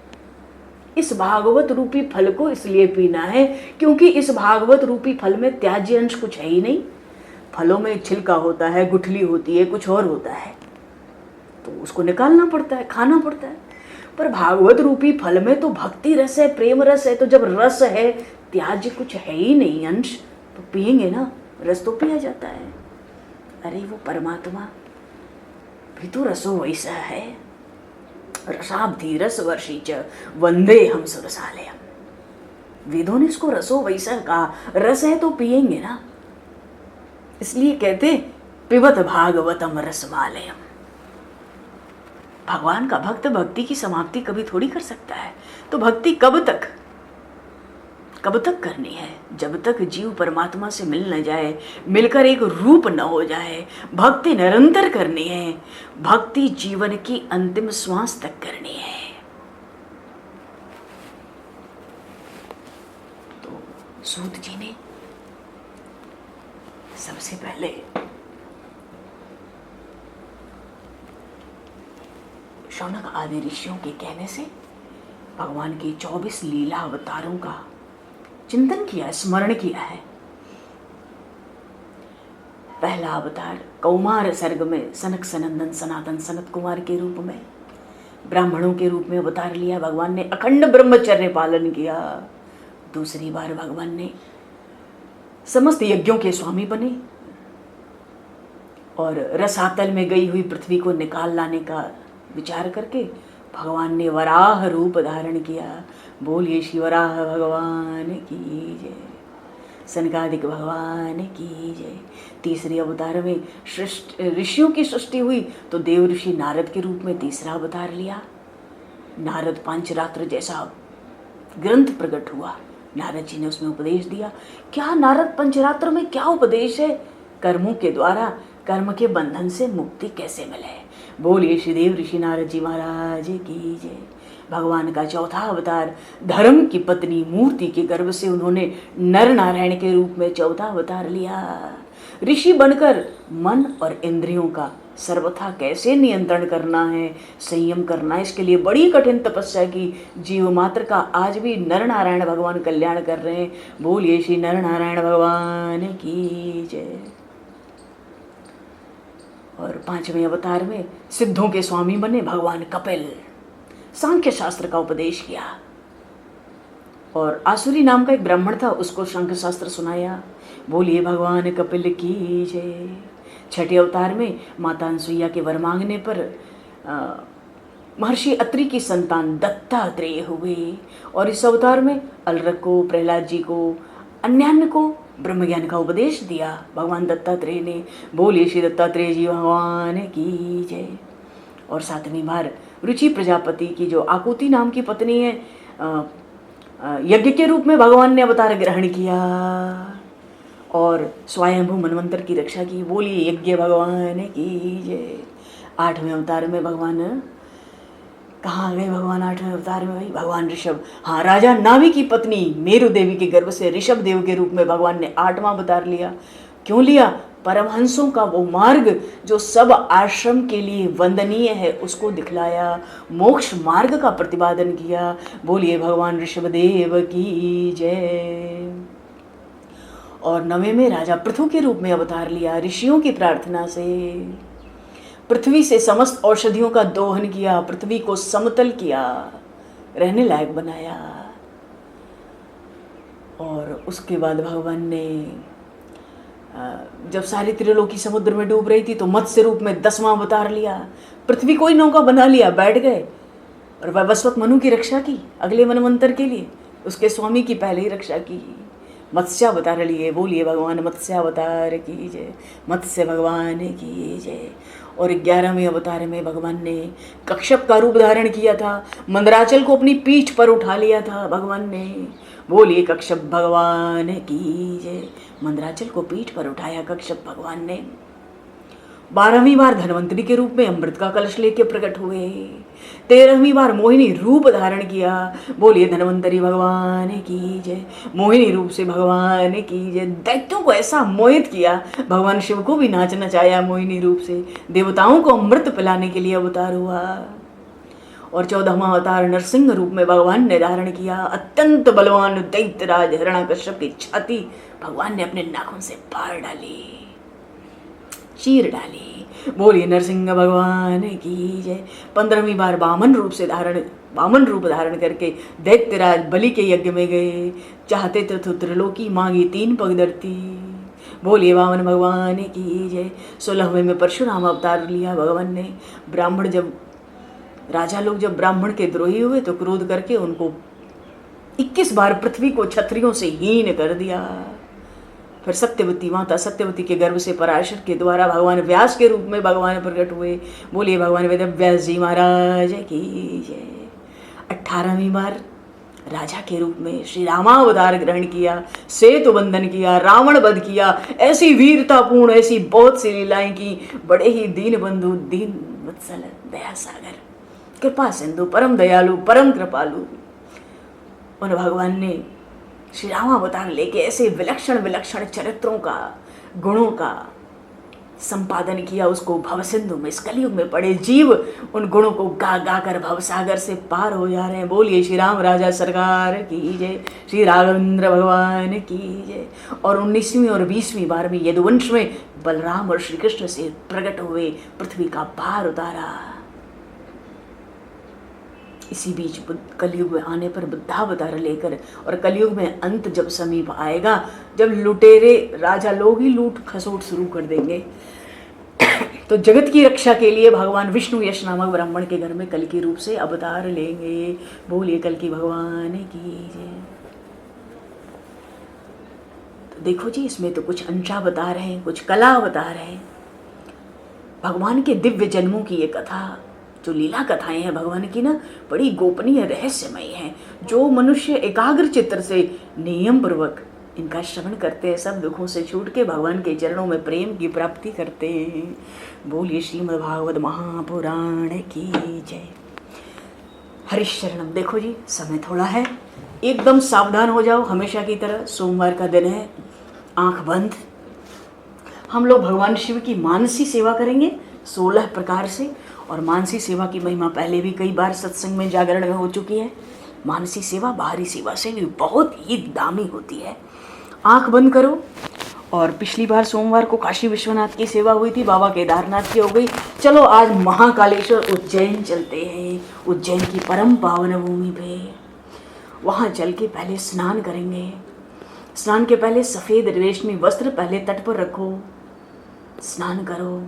इस भागवत रूपी फल को इसलिए पीना है क्योंकि इस भागवत रूपी फल में त्याज्य अंश कुछ है ही नहीं। फलों में छिलका होता है, गुठली होती है, कुछ और होता है, तो उसको निकालना पड़ता है, खाना पड़ता है। पर भागवत रूपी फल में तो भक्ति रस है, प्रेम रस है। तो जब रस है, त्याज्य कुछ है ही नहीं अंश, तो पिएंगे ना, रस तो पिया जाता है। अरे वो परमात्मा भी तो रसो वैसा है। रसाब्धि रस वर्षी च वंदे हम सुरसालयम। वेदों ने इसको रसो वैसा कहा, रस है तो पिएंगे ना, इसलिए कहते पिबत भागवतम रसमालयम। भगवान का भक्त भक्ति की समाप्ति कभी थोड़ी कर सकता है। तो भक्ति कब तक करनी है? जब तक जीव परमात्मा से मिल न जाए, मिलकर एक रूप न हो जाए। भक्ति निरंतर करनी है, भक्ति जीवन की अंतिम श्वास तक करनी है। तो सूत जी ने सबसे पहले शौनक आदि ऋषियों के कहने से भगवान के 24 लीला अवतारों का चिंतन किया, स्मरण किया है। पहला अवतार कौमार सर्ग में सनक सनंदन सनातन सनत कुमार के रूप में, ब्राह्मणों के रूप में अवतार लिया। भगवान ने अखंड ब्रह्मचर्य पालन किया। दूसरी बार भगवान ने समस्त यज्ञों के स्वामी बने और रसातल में गई हुई पृथ्वी को निकाल लाने का विचार करके भगवान ने वराह रूप धारण किया। बोलिए श्री वराह भगवान की जय, सनकादिक भगवान की जय। तीसरे अवतार में ऋषियों की सृष्टि हुई तो देव ऋषि नारद के रूप में तीसरा अवतार लिया। नारद पांचरात्र जैसा ग्रंथ प्रकट हुआ, नारद जी ने उसमें उपदेश दिया। क्या नारद पंचरात्र में क्या उपदेश है? कर्मों के द्वारा कर्म के बंधन से मुक्ति कैसे मिले। बोलिए श्रीदेव ऋषि नारद जी महाराज की जय। भगवान का चौथा अवतार धर्म की पत्नी मूर्ति के गर्भ से उन्होंने नर नारायण के रूप में चौथा अवतार लिया। ऋषि बनकर मन और इंद्रियों का सर्वथा कैसे नियंत्रण करना है, संयम करना है, इसके लिए बड़ी कठिन तपस्या की। जीव मात्र का आज भी नर नारायण भगवान कल्याण कर रहे हैं। बोलिए श्री नर नारायण भगवान की जय। और पांचवें अवतार में सिद्धों के स्वामी बने भगवान कपिल, सांख्य शास्त्र का उपदेश किया। और आसुरी नाम का एक ब्राह्मण था, उसको शंख शास्त्र सुनाया। बोलिए भगवान कपिल की जय। छठे अवतार में माता अनसुईया के वर मांगने पर महर्षि अत्रि की संतान दत्तात्रेय हुए और इस अवतार में अलरक को, प्रहलाद जी को, अन्यान्य को ब्रह्म ज्ञान का उपदेश दिया भगवान दत्तात्रेय ने। बोलिए श्री दत्तात्रेय जी भगवान की जय। और 7वीं बार रुचि प्रजापति की जो आकुति नाम की पत्नी है, यज्ञ के रूप में भगवान ने अवतार ग्रहण किया और स्वयंभू मनवंतर की रक्षा की। बोलिए यज्ञ भगवान की जय। 8वें अवतार में भगवान कहाँ गए? भगवान 8वें अवतार में भाई भगवान ऋषभ, हाँ, राजा नाभि की पत्नी मेरु देवी के गर्भ से ऋषभ देव के रूप में भगवान ने 8वां अवतार लिया। क्यों लिया? परमहंसों का वो मार्ग जो सब आश्रम के लिए वंदनीय है उसको दिखलाया, मोक्ष मार्ग का प्रतिपादन किया। बोलिए भगवान ऋषभ देव की जय। और 9वें में राजा पृथु के रूप में अवतार लिया। ऋषियों की प्रार्थना से पृथ्वी से समस्त औषधियों का दोहन किया, पृथ्वी को समतल किया, रहने लायक बनाया। और उसके बाद भगवान ने जब सारी त्रिलोकी समुद्र में डूब रही थी तो मत्स्य रूप में 10वां अवतार लिया। पृथ्वी को ही नौका बना लिया, बैठ गए और वैवस्वत मनु की रक्षा की अगले मनवंतर के लिए, उसके स्वामी की पहले ही रक्षा की। मत्स्यावतार लिए। बोलिए भगवान मत्स्यावतार की जय, मत्स्य भगवान की जय। और 11वें अवतार में भगवान ने कश्यप का रूप धारण किया था, मंदराचल को अपनी पीठ पर उठा लिया था भगवान ने। बोलिए कश्यप भगवान की जय। मंदराचल को पीठ पर उठाया कश्यप भगवान ने। 12वीं बार धनवंतरी के रूप में अमृत का कलश लेके प्रकट हुए। 13वीं बार मोहिनी रूप धारण किया। बोलिए धनवंतरी भगवान की जय। मोहिनी रूप से भगवान की जय। दैत्यों को ऐसा मोहित किया, भगवान शिव को भी नाच नचाया मोहिनी रूप से। देवताओं को अमृत पिलाने के लिए अवतार हुआ। और 14वां अवतार नरसिंह रूप में भगवान ने धारण किया। अत्यंत बलवान दैत्यराज हिरण्यकश्यप की छाती भगवान ने अपने नाखून से फाड़ डाली, चीर डाली। बोलिए नरसिंह भगवान की जय। 15वीं बार वामन रूप धारण करके दैत्यराज बलि के यज्ञ में गए। चाहते तो त्रिलोकी मांगी 3 पग धरती। बोलिए वामन भगवान की जय। 16वें में परशुराम अवतार लिया भगवान ने। राजा लोग जब ब्राह्मण के द्रोही हुए तो क्रोध करके उनको 21 बार पृथ्वी को क्षत्रियों से हीन कर दिया। फिर सत्यवती माता सत्यवती के गर्भ से पराशर के द्वारा भगवान व्यास के रूप में भगवान प्रकट हुए। बोलिए भगवान वेद व्यास जी महाराज की जय। 18वीं बार राजा के रूप में श्री रामावतार ग्रहण किया, सेतु बंधन किया, रावण वध किया। ऐसी वीरतापूर्ण ऐसी बहुत सी लीलाएं की। बड़े ही दीन बंधु, दीन वत्सल, दया सागर, कृपा सिंधु, परम दयालु, परम कृपालु उन भगवान ने श्री रामावतार लेके ऐसे विलक्षण विलक्षण चरित्रों का, गुणों का संपादन किया। उसको भवसिंधु में, इस कलयुग में पड़े जीव उन गुणों को गा गा कर भवसागर से पार हो जा रहे हैं। बोलिए श्री राम राजा सरकार की जय, श्री राघवेंद्र भगवान की जय। और 19वीं और 20वीं बार में यदुवंश में बलराम और श्री कृष्ण से प्रकट हुए, पृथ्वी का भार उतारा। इसी बीच कलयुग में आने पर बुद्धावतार लेकर, और कलयुग में अंत जब समीप आएगा, जब लुटेरे राजा लोग ही लूट खसोट शुरू कर देंगे, तो जगत की रक्षा के लिए भगवान विष्णु यश नामक ब्राह्मण के घर में कल के रूप से अवतार लेंगे। बोलिए कल की भगवान की जय। तो देखो जी, इसमें तो कुछ अंशावतार हैं, कुछ कला अवतार हैं। भगवान के दिव्य जन्मों की ये कथा, जो लीला कथाएं हैं भगवान की ना, बड़ी गोपनीय रहस्यमय हैं। जो मनुष्य एकाग्र चित्त से नियम पूर्वक इनका श्रवण करते हैं, सब दुखों से छूट के भगवान के चरणों में प्रेम की प्राप्ति करते हैं। बोलिए श्रीमद् भागवत महापुराण की जय। हरिशरणम। देखो जी, समय थोड़ा है, एकदम सावधान हो जाओ हमेशा की तरह। सोमवार का दिन है, आंख बंद। हम लोग भगवान शिव की मानसी सेवा करेंगे 16 प्रकार से। और मानसी सेवा की महिमा पहले भी कई बार सत्संग में जागरण में हो चुकी है। मानसी सेवा बाहरी सेवा से भी बहुत ही दामी होती है। आंख बंद करो। और पिछली बार सोमवार को काशी विश्वनाथ की सेवा हुई थी, बाबा केदारनाथ की हो गई। चलो आज महाकालेश्वर उज्जैन चलते हैं। उज्जैन की परम पावन भूमि पे वहाँ चल के पहले स्नान करेंगे। स्नान के पहले सफ़ेद रेशमी वस्त्र पहले तट पर रखो, स्नान करो।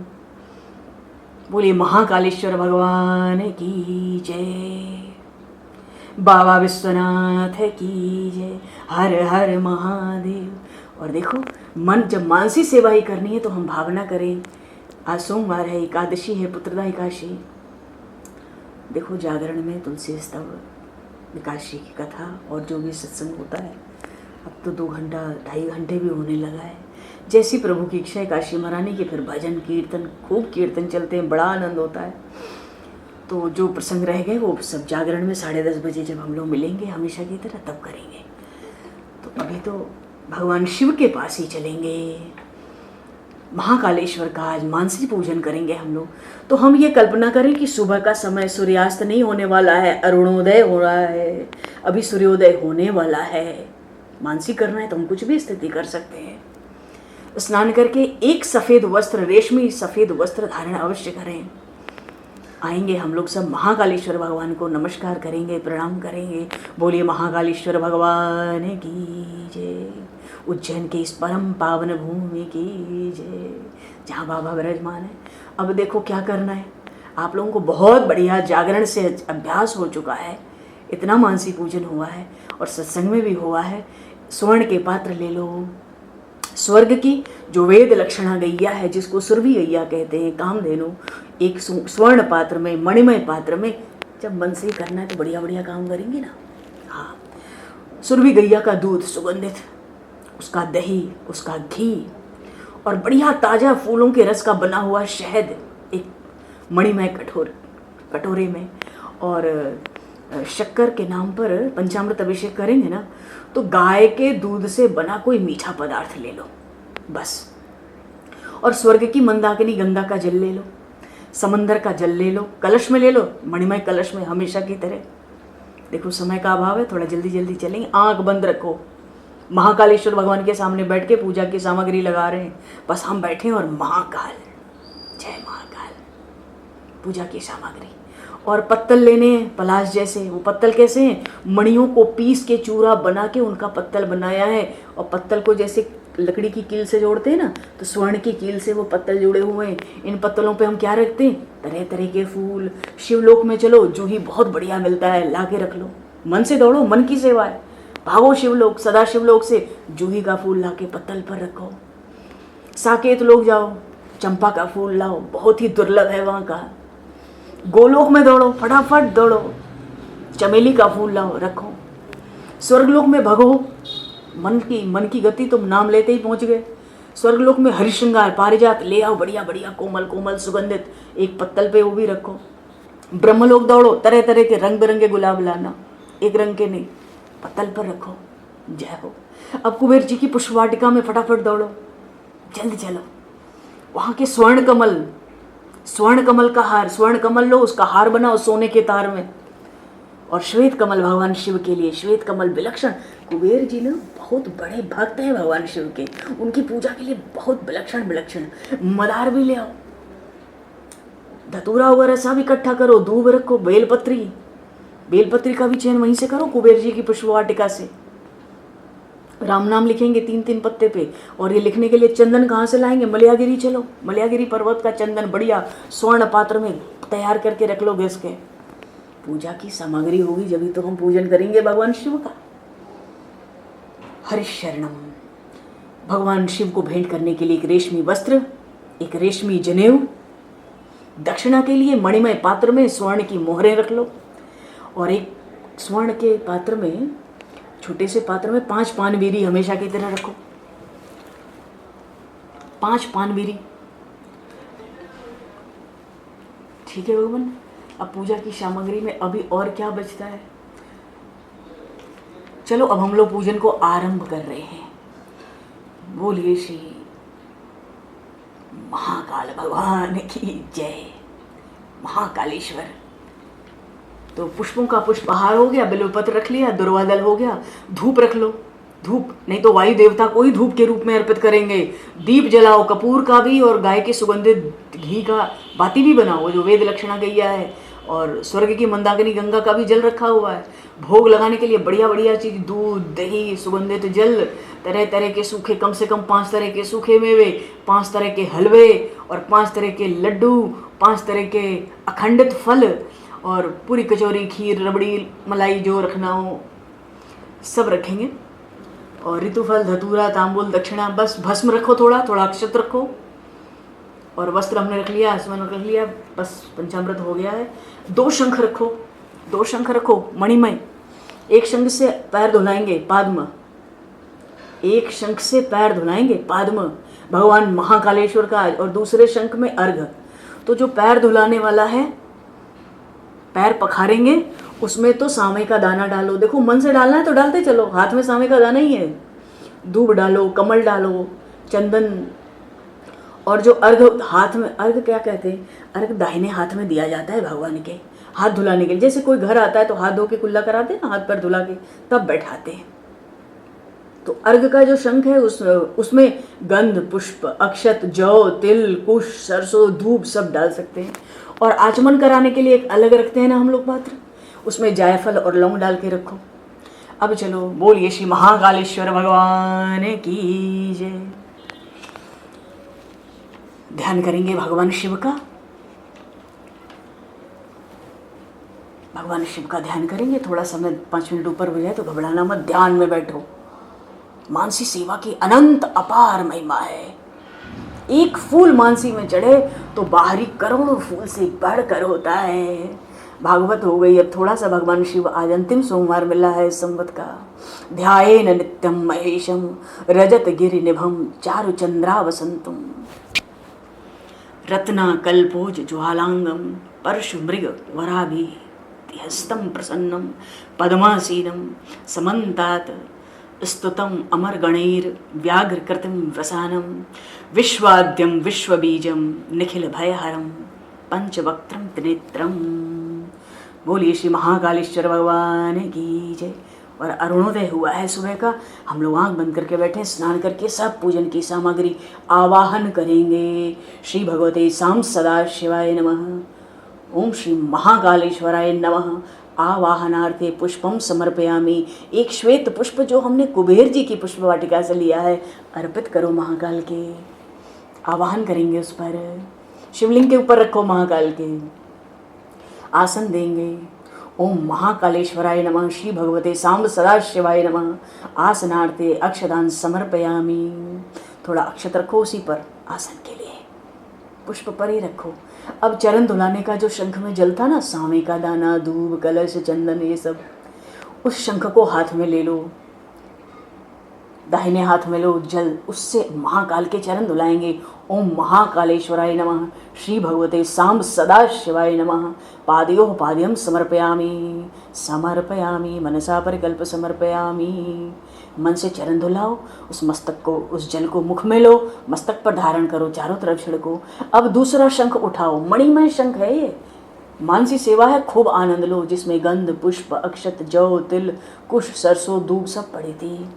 बोलिए महाकालेश्वर भगवान की जय, बाबा विश्वनाथ की जय, हर हर महादेव। और देखो मन जब मानसी सेवा ही करनी है तो हम भावना करें। आज सोमवार है, एकादशी है, पुत्रदा एकादशी। देखो जागरण में तुलसी स्तव, एकादशी की कथा और जो भी सत्संग होता है, अब तो 2 घंटा 2.5 घंटे भी होने लगा है। जैसी प्रभु की इच्छा एकादशी मनाने की, फिर भजन कीर्तन, खूब कीर्तन चलते हैं, बड़ा आनंद होता है। तो जो प्रसंग रह गए वो सब जागरण में 10:30 बजे जब हम लोग मिलेंगे हमेशा की तरह तब करेंगे। तो अभी तो भगवान शिव के पास ही चलेंगे। महाकालेश्वर का आज मानसी पूजन करेंगे हम लोग। तो हम ये कल्पना करें कि सुबह का समय सूर्यास्त नहीं होने वाला है, अरुणोदय हो रहा है, अभी सूर्योदय होने वाला है। मानसी करना है तो हम कुछ भी स्थिति कर सकते हैं। स्नान करके एक सफ़ेद वस्त्र, रेशमी सफ़ेद वस्त्र धारण अवश्य करें। आएंगे हम लोग सब महाकालेश्वर भगवान को नमस्कार करेंगे, प्रणाम करेंगे। बोलिए महाकालेश्वर भगवान की जय, उज्जैन के इस परम पावन भूमि की जय, जहाँ बाबा विराजमान है। अब देखो क्या करना है। आप लोगों को बहुत बढ़िया जागरण से अभ्यास हो चुका है, इतना मानसी पूजन हुआ है और सत्संग में भी हुआ है। स्वर्ण के पात्र ले लो, स्वर्ग की जो वेद लक्षणा गैया है, जिसको सुरभि गैया कहते हैं, कामधेनु, एक स्वर्ण पात्र में, मणिमय पात्र में जब मन से करना है तो बढ़िया बढ़िया काम करेंगे ना। हाँ, सुरभि गैया का दूध सुगंधित, उसका दही, उसका घी और बढ़िया ताज़ा फूलों के रस का बना हुआ शहद एक मणिमय कटोरे में, और शक्कर के नाम पर पंचामृत अभिषेक करेंगे ना, तो गाय के दूध से बना कोई मीठा पदार्थ ले लो बस। और स्वर्ग की मंदाकिनी गंगा का जल ले लो, समंदर का जल ले लो, कलश में ले लो, मणिमय कलश में हमेशा की तरह। देखो समय का अभाव है, थोड़ा जल्दी जल्दी चलेंगे। आंख बंद रखो, महाकालेश्वर भगवान के सामने बैठ के पूजा की सामग्री लगा रहे हैं, बस हम बैठे और महाकाल, जय महाकाल, पूजा की सामग्री। और पत्तल लेने हैं पलाश जैसे। वो पत्तल कैसे हैं? मणियों को पीस के चूरा बना के उनका पत्तल बनाया है। और पत्तल को जैसे लकड़ी की कील से जोड़ते हैं ना, तो स्वर्ण की कील से वो पत्तल जुड़े हुए हैं। इन पत्तलों पे हम क्या रखते हैं? तरह तरह के फूल। शिवलोक में चलो, जूही बहुत बढ़िया मिलता है, ला के रख लो। मन से दौड़ो, मन की सेवा है। भागो शिवलोक, सदा शिवलोक से जूही का फूल ला के पत्तल पर रखो। साकेत लोग जाओ, चंपा का फूल लाओ, बहुत ही दुर्लभ है वहाँ का। गोलोक में दौड़ो, फटाफट दौड़ो, चमेली का फूल लाओ, रखो। स्वर्गलोक में भगो, मन की गति, तुम नाम लेते ही पहुंच गए। स्वर्गलोक में हरिश्रृंगार, पारिजात ले आओ, बढ़िया बढ़िया कोमल कोमल सुगंधित, एक पत्तल पे वो भी रखो। ब्रह्मलोक दौड़ो, तरह तरह के रंग बिरंगे गुलाब लाना, एक रंग के नहीं, पत्तल पर रखो। जय हो। अब कुबेर जी की पुष्पवाटिका में फटाफट दौड़ो, जल्द चलो। वहाँ के स्वर्ण कमल का हार, स्वर्ण कमल लो, उसका हार बनाओ सोने के तार में। और श्वेत कमल भगवान शिव के लिए, श्वेत कमल विलक्षण। कुबेर जी ना बहुत बड़े भक्त हैं भगवान शिव के, उनकी पूजा के लिए बहुत विलक्षण। मदार भी ले आओ, धतूरा वगैरह सब इकट्ठा करो, दूब रखो, बेलपत्री का भी चयन वहीं से करो, कुबेर जी की पुष्पवाटिका से। राम नाम लिखेंगे 3-3 पत्ते पे। और ये लिखने के लिए चंदन कहाँ से लाएंगे? मलयागिरी चलो, मलयागिरी पर्वत का चंदन बढ़िया स्वर्ण पात्र में तैयार करके रख लो घिस के। पूजा की सामग्री होगी जब तो हम पूजन करेंगे भगवान शिव का। हरिशरणम। भगवान शिव को भेंट करने के लिए एक रेशमी वस्त्र, एक रेशमी जनेऊ। दक्षिणा के लिए मणिमय पात्र में स्वर्ण की मोहरें रख लो। और एक स्वर्ण के पात्र में, छोटे से पात्र में 5 पानवीरी हमेशा की तरह रखो। 5 पानवीरी, ठीक है भगवान। अब पूजा की सामग्री में अभी और क्या बचता है? चलो अब हम लोग पूजन को आरंभ कर रहे हैं। बोलिए श्री महाकाल भगवान की जय, महाकालेश्वर। तो पुष्पों का पुष्पहार हो गया, बिल्वपत्र रख लिया, दुर्वादल हो गया, धूप रख लो। धूप नहीं तो वायु देवता को ही धूप के रूप में अर्पित करेंगे। दीप जलाओ, कपूर का भी और गाय के सुगंधित घी का बाती भी बनाओ, जो वेद लक्षणा गैया है। और स्वर्ग की मंदाकिनी गंगा का भी जल रखा हुआ है। भोग लगाने के लिए बढ़िया बढ़िया चीज़, दूध, दही, सुगंधित जल, तरह तरह के सूखे, कम से कम 5 तरह के सूखे मेवे, 5 तरह के हलवे और 5 तरह के लड्डू, 5 तरह के अखंडित फल और पूरी कचौरी, खीर, रबड़ी, मलाई जो रखना हो सब रखेंगे। और ऋतुफल, धतूरा, तांबुल, दक्षिणा, बस भस्म रखो, थोड़ा थोड़ा अक्षत रखो और वस्त्र हमने रख लिया, आसमान रख लिया, बस पंचामृत हो गया है। 2 शंख रखो, 2 शंख रखो मणिमय। एक शंख से पैर धुलाएंगे पाद्म, एक शंख से पैर धुलाएंगे पाद्म भगवान महाकालेश्वर का, और दूसरे शंख में अर्घ। तो जो पैर धुलाने वाला है, पैर पखारेंगे, उसमें तो सांवे का दाना डालो। देखो मन से डालना है तो डालते चलो, हाथ में सांवे का दाना ही है। दूब डालो, कमल डालो, चंदन। और जो अर्घ हाथ में, अर्घ क्या कहते हैं, अर्घ दाहिने हाथ में दिया जाता है भगवान के हाथ धुलाने के लिए। जैसे कोई घर आता है तो हाथ धो के कुल्ला कराते हैं ना, हाथ पर धुला के तब बैठाते हैं। तो अर्घ का जो शंख है उसमें गंध, पुष्प, अक्षत, जौ, तिल, कुश, सरसों, धूप सब डाल सकते हैं। और आचमन कराने के लिए एक अलग रखते हैं ना हम लोग पात्र, उसमें जायफल और लौंग डाल के रखो। अब चलो बोलिए श्री महाकालेश्वर भगवान की जय। ध्यान करेंगे भगवान शिव का, भगवान शिव का ध्यान करेंगे। थोड़ा समय 5 मिनट ऊपर हो जाए तो घबराना मत, ध्यान में बैठो। मानसी सेवा की अनंत अपार महिमा है। एक फूल मानसी में चढ़े तो बाहरी करोड़ों फूल से बढ़कर होता है। भागवत हो गई। अब थोड़ा सा भगवान शिव, आज अंतिम सोमवार मिला है इस संवत का। ध्यायेन नित्यम महेशम रजत गिरि निभम चारु चंद्रा वसंतम रत्ना कल्पोज ज्वालांगम परशु मृग वराभि हस्तम प्रसन्नम पद्मासीनम समन्तात स्तुतम अमर गणैर व्याघ्र कृतिम वसानम विश्वाद्यम विश्वबीजम निखिल भयहरम पंचवक्त्रम त्रिनेत्रम। बोलिए श्री महाकालेश्वर भगवान की जय। और अरुणोदय हुआ है सुबह का। हम लोग आंख बंद करके बैठे, स्नान करके सब पूजन की सामग्री आवाहन करेंगे। श्री भगवते साम सदा शिवाय नमः। ओम श्री महाकालेश्वराय नमः। आवाहनार्थे पुष्पम समर्पयामि। एक श्वेत पुष्प जो हमने कुबेर जी की पुष्प वाटिका से लिया है, अर्पित करो महाकाल के। आवाहन करेंगे उस पर, शिवलिंग के ऊपर रखो महाकाल के, आसन देंगे। ओम महाकालेश्वराय नमः। श्री भगवते सांब सदा शिवाय नमः। आसनार्थे अक्षदान समर्पयामि। थोड़ा अक्षत रखो उसी पर, आसन के लिए पुष्प पर ही रखो। अब चरण धुलाने का जो शंख में जल था ना, सांवे का दाना, दूब, कलश, चंदन, ये सब, उस शंख को हाथ में ले लो, दाहिने हाथ में लो जल, उससे महाकाल के चरण धुलाएंगे। ओम महाकालेश्वराय नमः। श्री भगवते सांब सदा शिवाय नमः। पादयोः पाद्यं समर्पयामि समर्पयामि मनसा परिकल्प समर्पयामि। मन से चरण धुलाओ, उस मस्तक को, उस जल को मुख में लो, मस्तक पर धारण करो, चारों तरफ छिड़को। अब दूसरा शंख उठाओ, मणिमय शंख है ये, मानसी सेवा है, खूब आनंद लो, जिसमें गंध, पुष्प, अक्षत, जौ, तिल, कुश, सरसों, दूब सब पड़ी थी।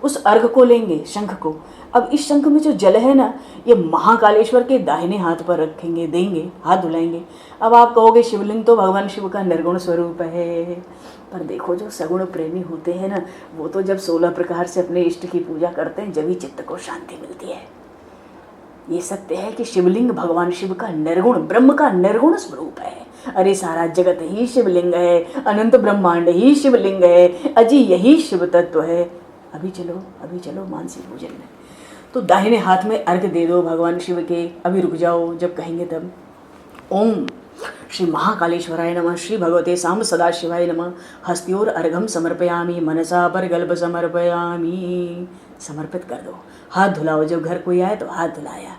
उस अर्घ को लेंगे, शंख को। अब इस शंख में जो जल है ना, ये महाकालेश्वर के दाहिने हाथ पर रखेंगे, देंगे, हाथ धुलाएंगे। अब आप कहोगे शिवलिंग तो भगवान शिव का निर्गुण स्वरूप है, पर देखो जो सगुण प्रेमी होते हैं ना, वो तो जब 16 प्रकार से अपने इष्ट की पूजा करते हैं, जब ही चित्त को शांति मिलती है। ये सत्य है कि शिवलिंग भगवान शिव का निर्गुण, ब्रह्म का निर्गुण स्वरूप है। अरे सारा जगत ही शिवलिंग है, अनंत ब्रह्मांड ही शिवलिंग है, अजी यही शिव तत्व है। अभी चलो मानसी पूजन में। तो दाहिने हाथ में अर्घ दे दो भगवान शिव के। अभी रुक जाओ, जब कहेंगे तब। ओम श्री महाकालेश्वराय नमः। श्री भगवते सांब सदा शिवाय नमः। हस्त्योर अर्घम समर्पयामि मनसा पर गल्प समर्पयामि। समर्पित कर दो, हाथ धुलाओ। जब घर कोई आए तो हाथ धुलाया,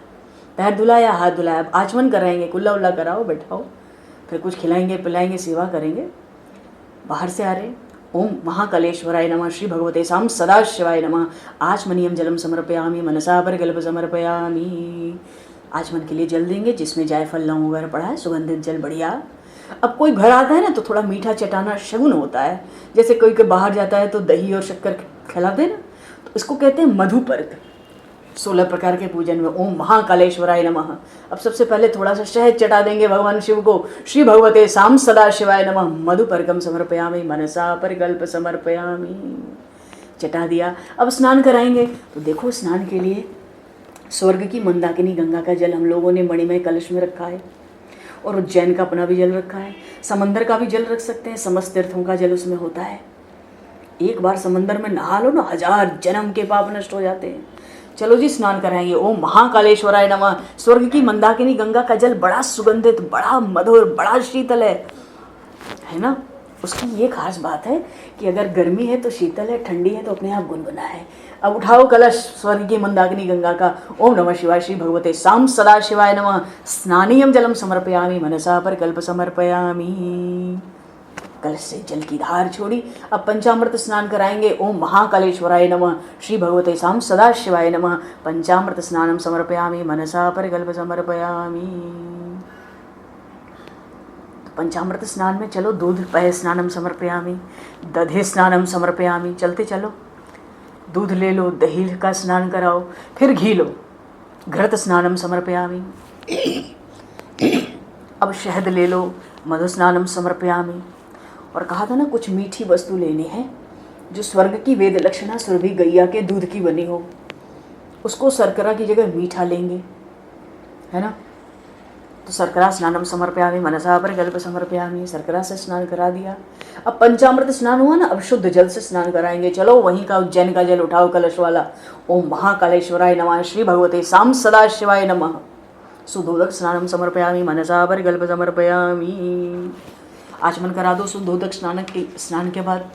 पैर धुलाया, हाथ धुलाया। आचमन कराएंगे, कुल्ला उल्ला कराओ, बैठाओ, फिर कुछ खिलाएंगे पिलाएंगे, सेवा करेंगे। बाहर से आ रहे, ओम महाकालेश्वराय नमः। श्री भगवते साम सदा शिवाय नमः। आचमनीयम जलम समर्पयामि मनसा पर गल्प समर्पयामि। आचमन के लिए जल देंगे, जिसमें जायफल, लौंग वगैरह पड़ा है, सुगंधित जल बढ़िया। अब कोई घर आता है ना, तो थोड़ा मीठा चटाना शगुन होता है। जैसे कोई के बाहर जाता है तो दही और शक्कर खिलाते ना, तो इसको कहते हैं मधुपर्क। 16 प्रकार के पूजन में ओम महाकालेश्वराय नमः। अब सबसे पहले थोड़ा सा शहद चटा देंगे भगवान शिव को। श्री भगवते साम सदा शिवाय नमः। मधुपर्कम समर्पयामि मनसा परिकल्प समर्पयामि। चटा दिया। अब स्नान कराएंगे, तो देखो स्नान के लिए स्वर्ग की मंदाकिनी गंगा का जल हम लोगों ने मणिमय कलश में रखा है, और उज्जैन का अपना भी जल रखा है। समंदर का भी जल रख सकते हैं, समस्त तीर्थों का जल उसमें होता है। एक बार समंदर में नहा लो ना, 1000 जन्म के पाप नष्ट हो जाते हैं। चलो जी, स्नान कराएंगे। ओम महाकालेश्वराय नमः। स्वर्ग की मंदाकिनी गंगा का जल बड़ा सुगंधित, बड़ा मधुर, बड़ा शीतल है ना। उसकी ये खास बात है कि अगर गर्मी है तो शीतल है, ठंडी है तो अपने आप गुनगुना है। अब उठाओ कलश स्वर्ग की मंदाकिनी गंगा का। ओम नमः शिवाय श्री भगवते साम सदा शिवाय नमः। स्नानीयम जलम समर्पयामि मनसा पर कल्प समर्पयामि। कलश से जल की धार छोड़ी, अब पंचामृत स्नान कराएंगे। ओम महाकालेश्वराय नमः श्री भगवते साम सदा शिवाय नमः। पंचामृत स्नानम समर्पयामि मनसा पर कल्प समर्पयामि। पंचामृत स्नान में चलो, दूध पय स्नानम समर्पयामि, दधे स्नानम समर्पयामि। चलते चलो, दूध ले लो, दही का स्नान कराओ, फिर घी लो, घृत स्नानम समर्पयामि। अब शहद ले लो, मधु स्नानम समर्पयामि। और कहा था ना, कुछ मीठी वस्तु लेनी है जो स्वर्ग की वेद लक्षणा सुरभि गैया के दूध की बनी हो। उसको शर्करा की जगह मीठा लेंगे, है ना। तो शर्करा स्नानम समर्पयामि मनसा पर कल्प समर्पयामि। शर्करा से स्नान करा दिया। अब पंचामृत स्नान हुआ ना, अब शुद्ध जल से स्नान कराएंगे। चलो, वहीं का उज्जैन का जल उठाओ कलश वाला। ओम महाकालेश्वराय नमः श्री भगवते साम सदा शिवाय नमः। सुधोदक स्नानम समर्पयामि मनसा पर कल्प समर्पयामि। आचमन करा दो सुधोदक स्नान के बाद।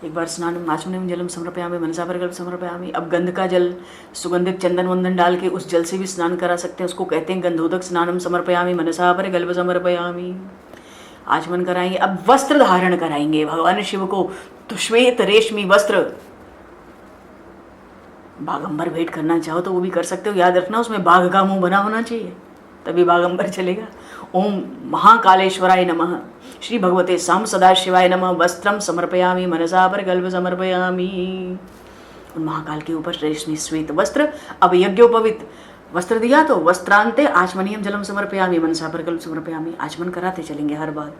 एक बार स्नान आचमनम जलम समर्पयामि मनसा पर कल्प समर्पयामि। अब गंध का जल, सुगंधित चंदन वंदन डाल के उस जल से भी स्नान करा सकते हैं। उसको कहते हैं गंधोदक स्नानम समर्पयामि मनसा पर कल्प समर्पयामि। आचमन कराएंगे। अब वस्त्र धारण कराएंगे भगवान शिव को, तो श्वेत रेशमी वस्त्र। बागंबर भेंट करना चाहो तो वो भी कर सकते हो। याद रखना, उसमें बाघ का मुंह बना होना चाहिए, तभी बागंबर चलेगा। ओम महाकालेश्वराय नमः श्री भगवते साम सदा शिवाय नमः। वस्त्रम समर्पयामि मनसा पर कल्प समर्पयामि। उन महाकाल के ऊपर रेशमी श्वेत वस्त्र। अब यज्ञोपवीत वस्त्र दिया तो वस्त्रांते आचमनीयम जलम समर्पयामि मनसा पर कल्प समर्पयामि। आचमन कराते चलेंगे हर बार।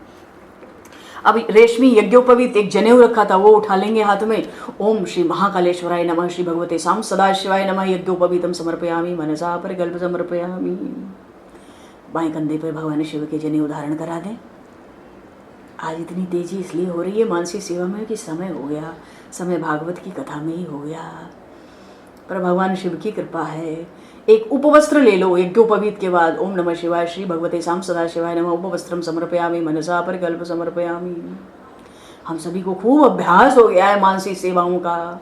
अब रेशमी यज्ञोपवीत एक जनेऊ रखा था, वो उठा लेंगे हाथ में। ओम श्री महाकालेश्वराय नमः श्री भगवते साम सदा शिवाय नमः। यज्ञोपवीतम समर्पयामि मनसा पर कल्प समर्पयामि। बाएं कंधे पर भगवान शिव के जनेऊ धारण करा दें। आज इतनी तेजी इसलिए हो रही है मानसी सेवा में कि समय हो गया, समय भागवत की कथा में ही हो गया, पर भगवान शिव की कृपा है। एक उपवस्त्र ले लो यज्ञोपवीत के बाद। ओम नमः शिवाय श्री भगवते साम सदा शिवाय नमः। उपवस्त्रम समर्पयामि मनसा पर कल्प समर्पयामि। हम सभी को खूब अभ्यास हो गया है मानसी सेवाओं का,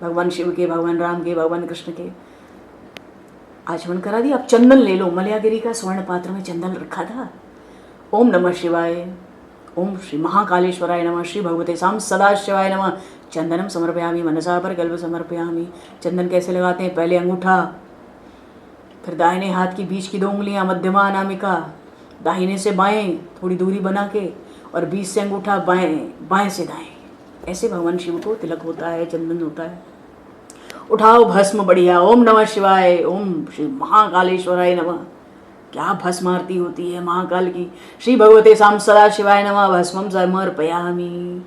भगवान शिव के, भगवान राम के, भगवान कृष्ण के। आचमन करा दिया। अब चंदन ले लो। मलयागिरी का स्वर्ण पात्र में चंदन रखा था। ओम नमः शिवाय। ओम श्री महाकालेश्वराय नमः श्री भगवते साम सदा शिवाय नमः। चंदनम समर्पयामि मनसा पर कल्प समर्पयामि। चंदन कैसे लगाते हैं? पहले अंगूठा, फिर दाहिने हाथ की बीच की 2 उंगलियां, मध्यमा अनामिका, दाहिने से बाएं थोड़ी दूरी बना के, और बीच से अंगूठा, बाएं से दाएं। ऐसे भगवान शिव को तिलक होता है, चंदन होता है। उठाओ भस्म बढ़िया। ओम नमः शिवाय। ओम श्री महाकालेश्वराय नमः। क्या भस्म आरती होती है महाकाल की। श्री भगवते साम सदा शिवाय नमः। भस्मम समर्पयामि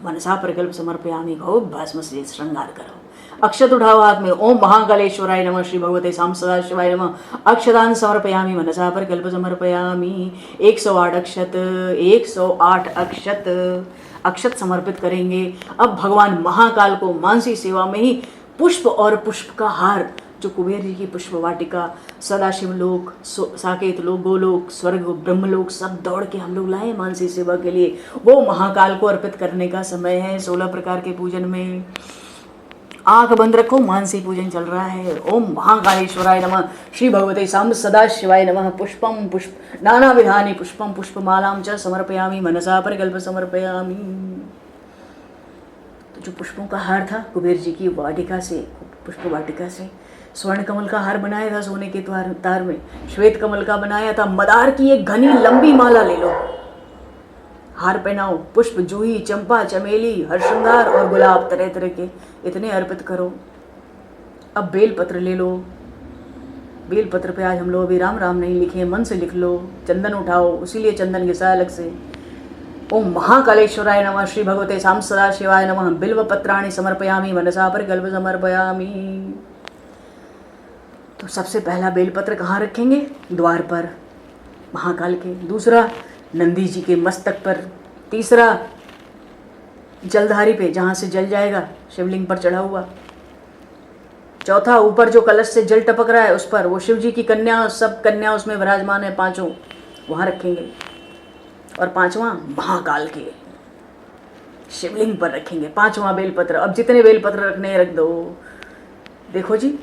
मनसा पर कल्प समर्पयामि। खूब भस्म से श्रृंगार करो। अक्षत उठाओ हाथ में। ओम महाकालेश्वराय नमः श्री भगवते साम सदा शिवाय नमः। अक्षतान समर्पयामि मनसा पर कल्प समर्पयामि। 108 अक्षत, 108 अक्षत समर्पित करेंगे। अब भगवान महाकाल को मानसी सेवा में ही पुष्प और पुष्प का हार, जो कुबेर जी की पुष्प वाटिका, सदाशिव लोक, साकेत लोक, गोलोक, स्वर्ग, ब्रह्मलोक सब दौड़ के हम लोग लाए मानसी सेवा के लिए। वो महाकाल को अर्पित करने का समय है। 16 प्रकार के पूजन में आंख बंद रखो, मानसी पूजन चल रहा है। ओम महाकालेश्वराय नमः श्री भगवते साम सदा शिवाय नमः। पुष्पम पुष्प नाना विधानि पुष्पम पुष्पमालां च समर्पयामि मनसा पर कल्प समर्पयामि। तो जो पुष्पों का हार था कुबेर जी की वाटिका से, पुष्प वाटिका से, स्वर्ण कमल का हार बनाया था सोने के तार में, श्वेत कमल का बनाया था, मदार की एक घनी लंबी माला ले लो, हार पहनाओ। पुष्प, जूही, चंपा, चमेली, हरश्रृंगार और गुलाब, तरह तरह के इतने अर्पित करो। अब बेलपत्र ले लो। बेलपत्र पे आज हम लोग अभी राम राम नहीं लिखे, मन से लिख लो। चंदन उठाओ, उसीलिए चंदन घिसा अलग से। ओम महाकालेश्वराय नमः श्री भगवते साम सदा शिवाय नमः। बिल्व पत्राणि समर्पयामि मनसा पर कल्प समर्पयामि। तो सबसे पहला बेलपत्र कहाँ रखेंगे? द्वार पर महाकाल के। दूसरा नंदी जी के मस्तक पर। तीसरा जलधारी पे, जहाँ से जल जाएगा शिवलिंग पर चढ़ा हुआ। चौथा ऊपर जो कलश से जल टपक रहा है उस पर, वो शिव जी की कन्या, सब कन्या उसमें विराजमान है पांचों, वहाँ रखेंगे। और पांचवा महाकाल के शिवलिंग पर रखेंगे पांचवा बेलपत्र। अब जितने बेलपत्र रखने हैं रख दो। देखो जी,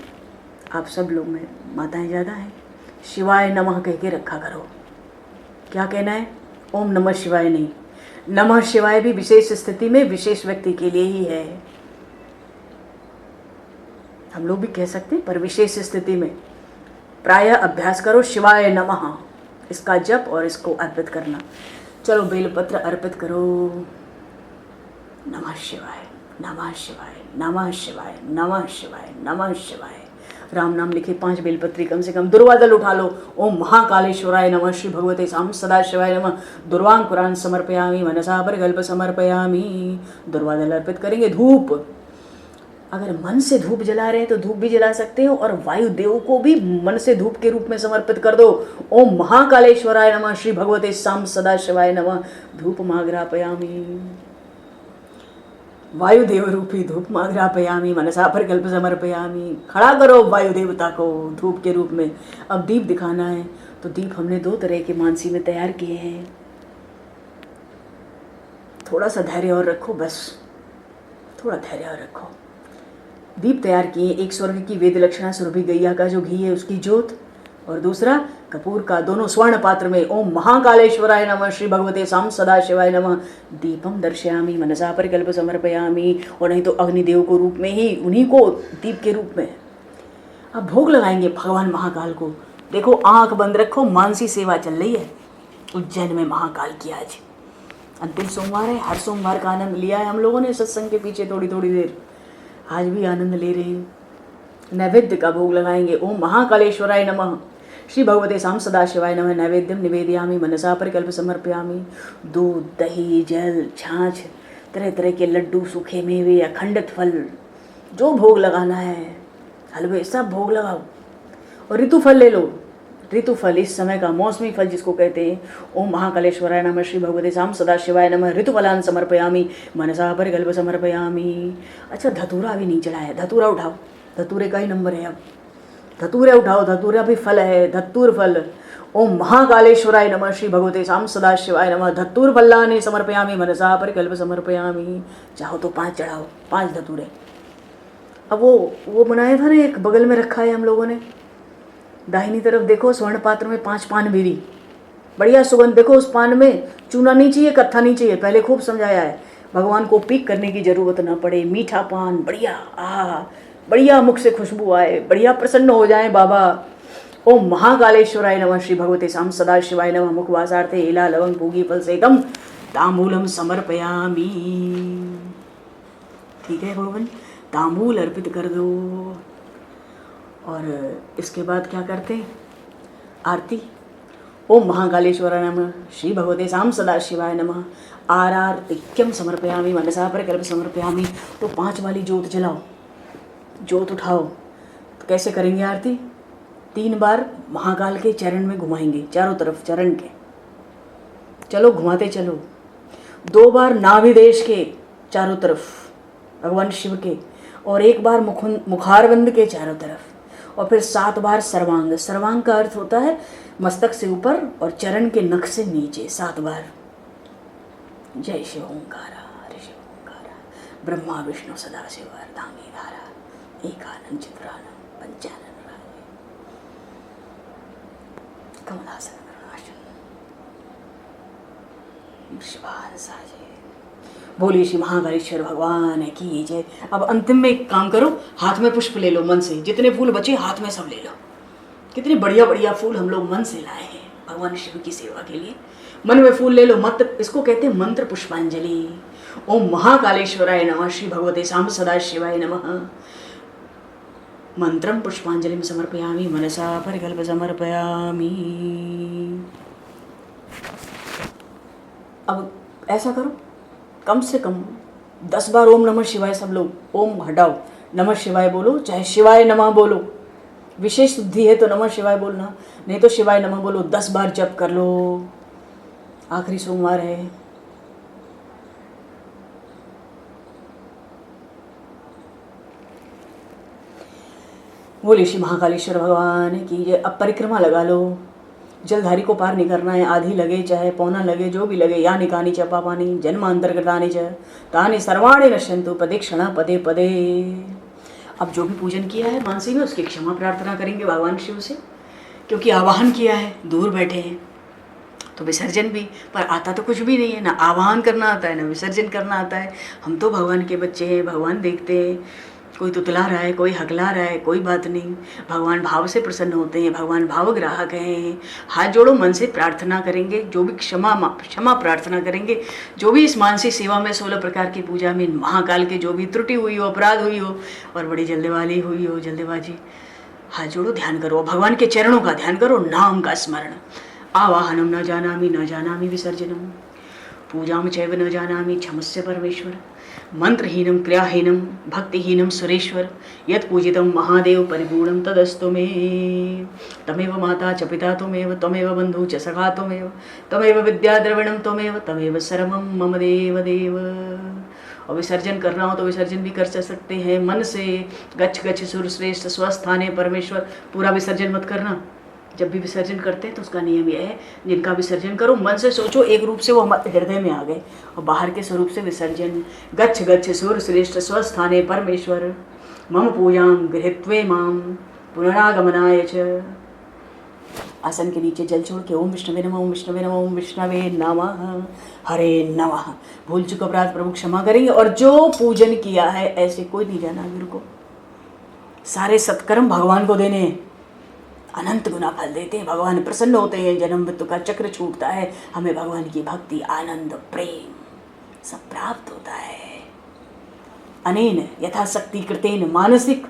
आप सब लोग में माताएं ज़्यादा हैं, शिवाय नमः कह के रखा करो। क्या कहना है? ओम नमः शिवाय नहीं, नमः शिवाय भी विशेष स्थिति में विशेष व्यक्ति के लिए ही है। हम लोग भी कह सकते हैं, पर विशेष स्थिति में प्रायः अभ्यास करो शिवाय नमः, इसका जप और इसको अर्पित करना। चलो बेलपत्र अर्पित करो। नमः शिवाय, नमः शिवाय, नमः शिवाय, नमः शिवाय, नमः शिवाय। राम नाम लिखे 5 बेलपत्री कम से कम। दुर्वादल उठा लो। ओम महाकालेश्वराय नमः, श्री भगवते साम सदा शिवाय नमः। दुर्वांकुरान समर्पयामि, मनसा परिकल्प समर्पयामि। दुर्वादल अर्पित करेंगे। धूप, अगर मन से धूप जला रहे हैं तो धूप भी जला सकते हो, और वायुदेव को भी मन से धूप के रूप में समर्पित कर दो। ओम महाकालेश्वराय नमः, श्री भगवते साम सदा शिवाय नमः। धूप माग्रापयामि, वायुदेव रूपी धूप माग्रापयामि, मनसा परिकल्प समर्पयामि। खड़ा करो वायु देवता को धूप के रूप में। अब दीप दिखाना है, तो दीप हमने 2 तरह के मानसी में तैयार किए हैं। थोड़ा सा धैर्य और रखो, बस थोड़ा धैर्य और रखो। दीप तैयार किए, एक स्वर्ग की वेद लक्षणा सुरभि गैया का जो घी है उसकी ज्योत, और दूसरा कपूर का, दोनों स्वर्ण पात्र में। ओम महाकालेश्वराय नमः, श्री भगवते साम सदा शिवाय नमः। दीपम दर्शयामि, मनसा परिकल्प समर्पयामि। और नहीं तो अग्निदेव को रूप में ही, उन्हीं को दीप के रूप में। अब भोग लगाएंगे भगवान महाकाल को। देखो आंख बंद रखो, मानसी सेवा चल रही है उज्जैन में महाकाल की। आज अंतिम सोमवार है, हर सोमवार का आनंद लिया है हम लोगों ने सत्संग के पीछे थोड़ी थोड़ी देर, आज भी आनंद ले रहे हैं। नैवेद्य का भोग लगाएंगे। ओम महाकालेश्वराय नमः, श्री भगवते साम सदा शिवाय नमः। नैवेद्यम निवेदयामि, मनसा परिकल्प समर्पयामि। दूध, दही, जल, छाछ, तरह तरह के लड्डू, सूखे मेवे, अखंडित फल, जो भोग लगाना है, हलवे, सब भोग लगाओ। और ऋतु फल ले लो। ऋतु फल, इस समय का मौसमी फल जिसको कहते हैं। ओम महाकालेश्वराय नमः, श्री भगवते साम सदा शिवाय नमः। ऋतुफलान समर्पयामि, मनसा परिकल्प समर्पयामि। अच्छा, धतूरा भी नहीं चढ़ाया, धतूरा उठाओ। धतूरे का ही नंबर है अब। धतूरे उठाओ, धतूरा भी फल है, धतूर फल। ओम महाकालेश्वराय नमः, श्री भगवते साम सदा शिवाय नमः। धतूर फलानि समर्पयामि, मनसा परिकल्प समर्पयामि। चाहो तो 5 चढ़ाओ, 5 धतूरे। अब वो बनाया था ना, एक बगल में रखा है हम लोगों ने, दाहिनी तरफ देखो, स्वर्ण पात्र में 5 पान बीरी, बढ़िया सुगंध। देखो उस पान में चूना नहीं चाहिए, कत्था नहीं चाहिए, पहले खूब समझाया है। भगवान को पीक करने की जरूरत ना पड़े, मीठा पान बढ़िया, बढ़िया मुख से खुशबू आए, बढ़िया प्रसन्न हो जाए बाबा। ओम महाकालेश्वराय नमः, श्री भगवते साम सदा शिवाय नमः। मुखवासार्थे एला लवंग पूगी फल सेकम तांबूलम समर्पयामि। ठीक है भगवान, तांबूल अर्पित कर दो। और इसके बाद क्या करते हैं? आरती। ओम महाकालेश्वराय नमः, श्री भगवते साम सदा शिवाय नमः। आरार्तिक्यम समर्पयामि, मनसा परिकल्प समर्पयामि। तो 5 वाली ज्योत जलाओ, ज्योत उठाओ। तो कैसे करेंगे आरती? 3 बार महाकाल के चरण में घुमाएंगे, चारों तरफ चरण के, चलो घुमाते चलो। 2 बार नाभिदेश के चारों तरफ भगवान शिव के, और 1 बार मुखारविंद के चारों तरफ, और फिर 7 बार सर्वांग। सर्वांग का अर्थ होता है मस्तक से ऊपर और चरण के नख से नीचे, 7 बार। जय शिव ओंकारा, हरि शिव ओंकारा, ब्रह्मा विष्णु सदा शिव अर्धांगी धारा, एकानंद चित्रानंद पंचानन राजे, कमलासन करुणाशन शिवान साजे। बोलिए श्री महाकालेश्वर भगवान की जय। अब अंतिम में एक काम करो, हाथ में पुष्प ले लो मन से, जितने फूल बचे हाथ में सब ले लो। कितने बढ़िया बढ़िया फूल हम लोग मन से लाए हैं भगवान शिव की सेवा के लिए। मन में फूल ले लो, मत, इसको कहते हैं मंत्र पुष्पांजलि। ओम महाकालेश्वराय नमः, श्री भगवते साम सदा शिवाय नमः। मंत्रम पुष्पांजलिम समर्पयामि, मनसा परिकल्प समर्पयामि। अब ऐसा करो, कम से कम 10 बार ओम नमः शिवाय सब लोग। ओम हटाओ, नमः शिवाय बोलो, चाहे शिवाय नमः बोलो, विशेष शुद्धि है तो नमः शिवाय बोलना, नहीं तो शिवाय नमः बोलो, 10 बार जप कर लो। आखिरी सोमवार है। बोले श्री महाकालेश्वर भगवान की जय। अब परिक्रमा लगा लो। जलधारी को पार नहीं करना है, आधी लगे चाहे पौना लगे, जो भी लगे। या निकानी च पापानी जन्मांतर्गतानि च तानि सर्वाणि नश्यन्तु प्रदक्षिणा पदे पदे। अब जो भी पूजन किया है मानसी में, उसकी क्षमा प्रार्थना करेंगे भगवान शिव से, क्योंकि आवाहन किया है, दूर बैठे हैं तो विसर्जन भी, पर आता तो कुछ भी नहीं है, ना आवाहन करना आता है ना विसर्जन करना आता है। हम तो भगवान के बच्चे हैं, भगवान देखते हैं। कोई तुतला रहा है, कोई हकला रहा है, कोई बात नहीं, भगवान भाव से प्रसन्न होते हैं, भगवान भाव ग्राहक हैं। हाथ जोड़ो, मन से प्रार्थना करेंगे, जो भी क्षमा प्रार्थना करेंगे। जो भी इस मानसिक सेवा में 16 प्रकार की पूजा में महाकाल के जो भी त्रुटि हुई हो, अपराध हुई हो और बड़ी जल्दीवाली हुई हो, जल्दीबाजी, हाथ जोड़ो, ध्यान करो, भगवान के चरणों का ध्यान करो, नाम का स्मरण। आवाहनम न जानामि विसर्जनम, पूजाम चैव न जानामि क्षमस्य परमेश्वर, मंत्रहीनम क्रियाहीनम भक्तिहीनम सुरेश्वर, यत् पूजितम महादेव परिपूर्णम तदस्तु मे। तमेव माता च पिता त्वमेव, त्वमेव बंधु च सखा त्वमेव, त्वमेव विद्या द्रविणम त्वमेव, त्वमेव सर्वम मम देव देव। और विसर्जन करना हो तो विसर्जन भी कर सकते हैं मन से। गच्छ गच्छ सुरश्रेष्ठ स्वस्थाने परमेश्वर। पूरा विसर्जन मत करना, जब भी विसर्जन करते हैं तो उसका नियम यह है, जिनका विसर्जन करो मन से सोचो, एक रूप से वो हमारे हृदय में आ गए, और बाहर के स्वरूप से विसर्जन। गच्छ गच्छ सूर श्रेष्ठ स्वस्थाने परमेश्वर, मम पूजां गृहीत्वे माम पुनरागमनाय च। आसन के नीचे जल छोड़ के ओम विष्णवे नमः, ओम विष्णवे नमः, ओम विष्णवे नमः, हरे नमः। भूल चुका अपराध प्रभु क्षमा करेंगे। और जो पूजन किया है ऐसे कोई नहीं जाना गुरु को, सारे सत्कर्म भगवान को देने हैं, अनंत गुना फल देते हैं, भगवान प्रसन्न होते हैं, जन्म मृत्यु का चक्र छूटता है, हमें भगवान की भक्ति आनंद प्रेम सब प्राप्त होता है। अनेन यथाशक्ति कृतेन मानसिक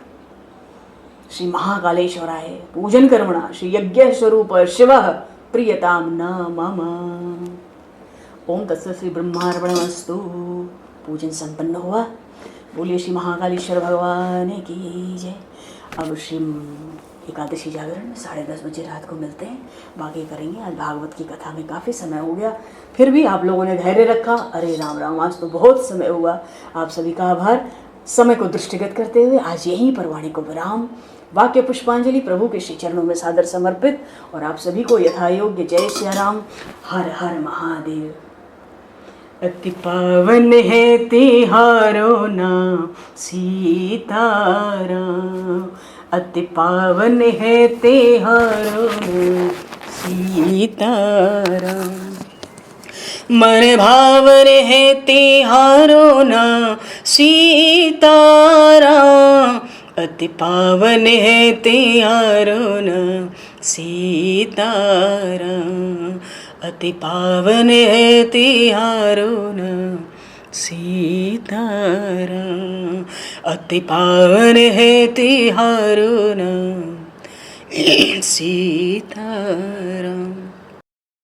श्री महाकालेश्वराय पूजन कर्मणा श्री यज्ञ स्वरूप शिव प्रियताम न मम। ओम तत्सत् श्री ब्रह्मार्पणमस्तु। पूजन संपन्न हुआ। बोलिए श्री महाकालेश्वर भगवान की जय। अब श्री एकादशी जागरण 10:30 बजे रात को मिलते हैं, बाकी करेंगे। आज भागवत की कथा में काफ़ी समय हो गया, फिर भी आप लोगों ने धैर्य रखा। अरे राम राम, आज तो बहुत समय हुआ। आप सभी का आभार। समय को दृष्टिगत करते हुए आज यहीं पर वाणी को विराम। वाक्य पुष्पांजलि प्रभु के श्री चरणों में सादर समर्पित, और आप सभी को यथा योग्य जय सिया राम, हर हर महादेव। अति पावन है तिहारो नाम सीताराम, अति पावन है तिहारो नाम सीताराम। मन भावन है तिहारो नाम सीताराम, अति पावन है तिहारो नाम सीताराम, अति पावन है तिहारो नाम सीताराम, अति पावन है तिहारो नाम सीताराम।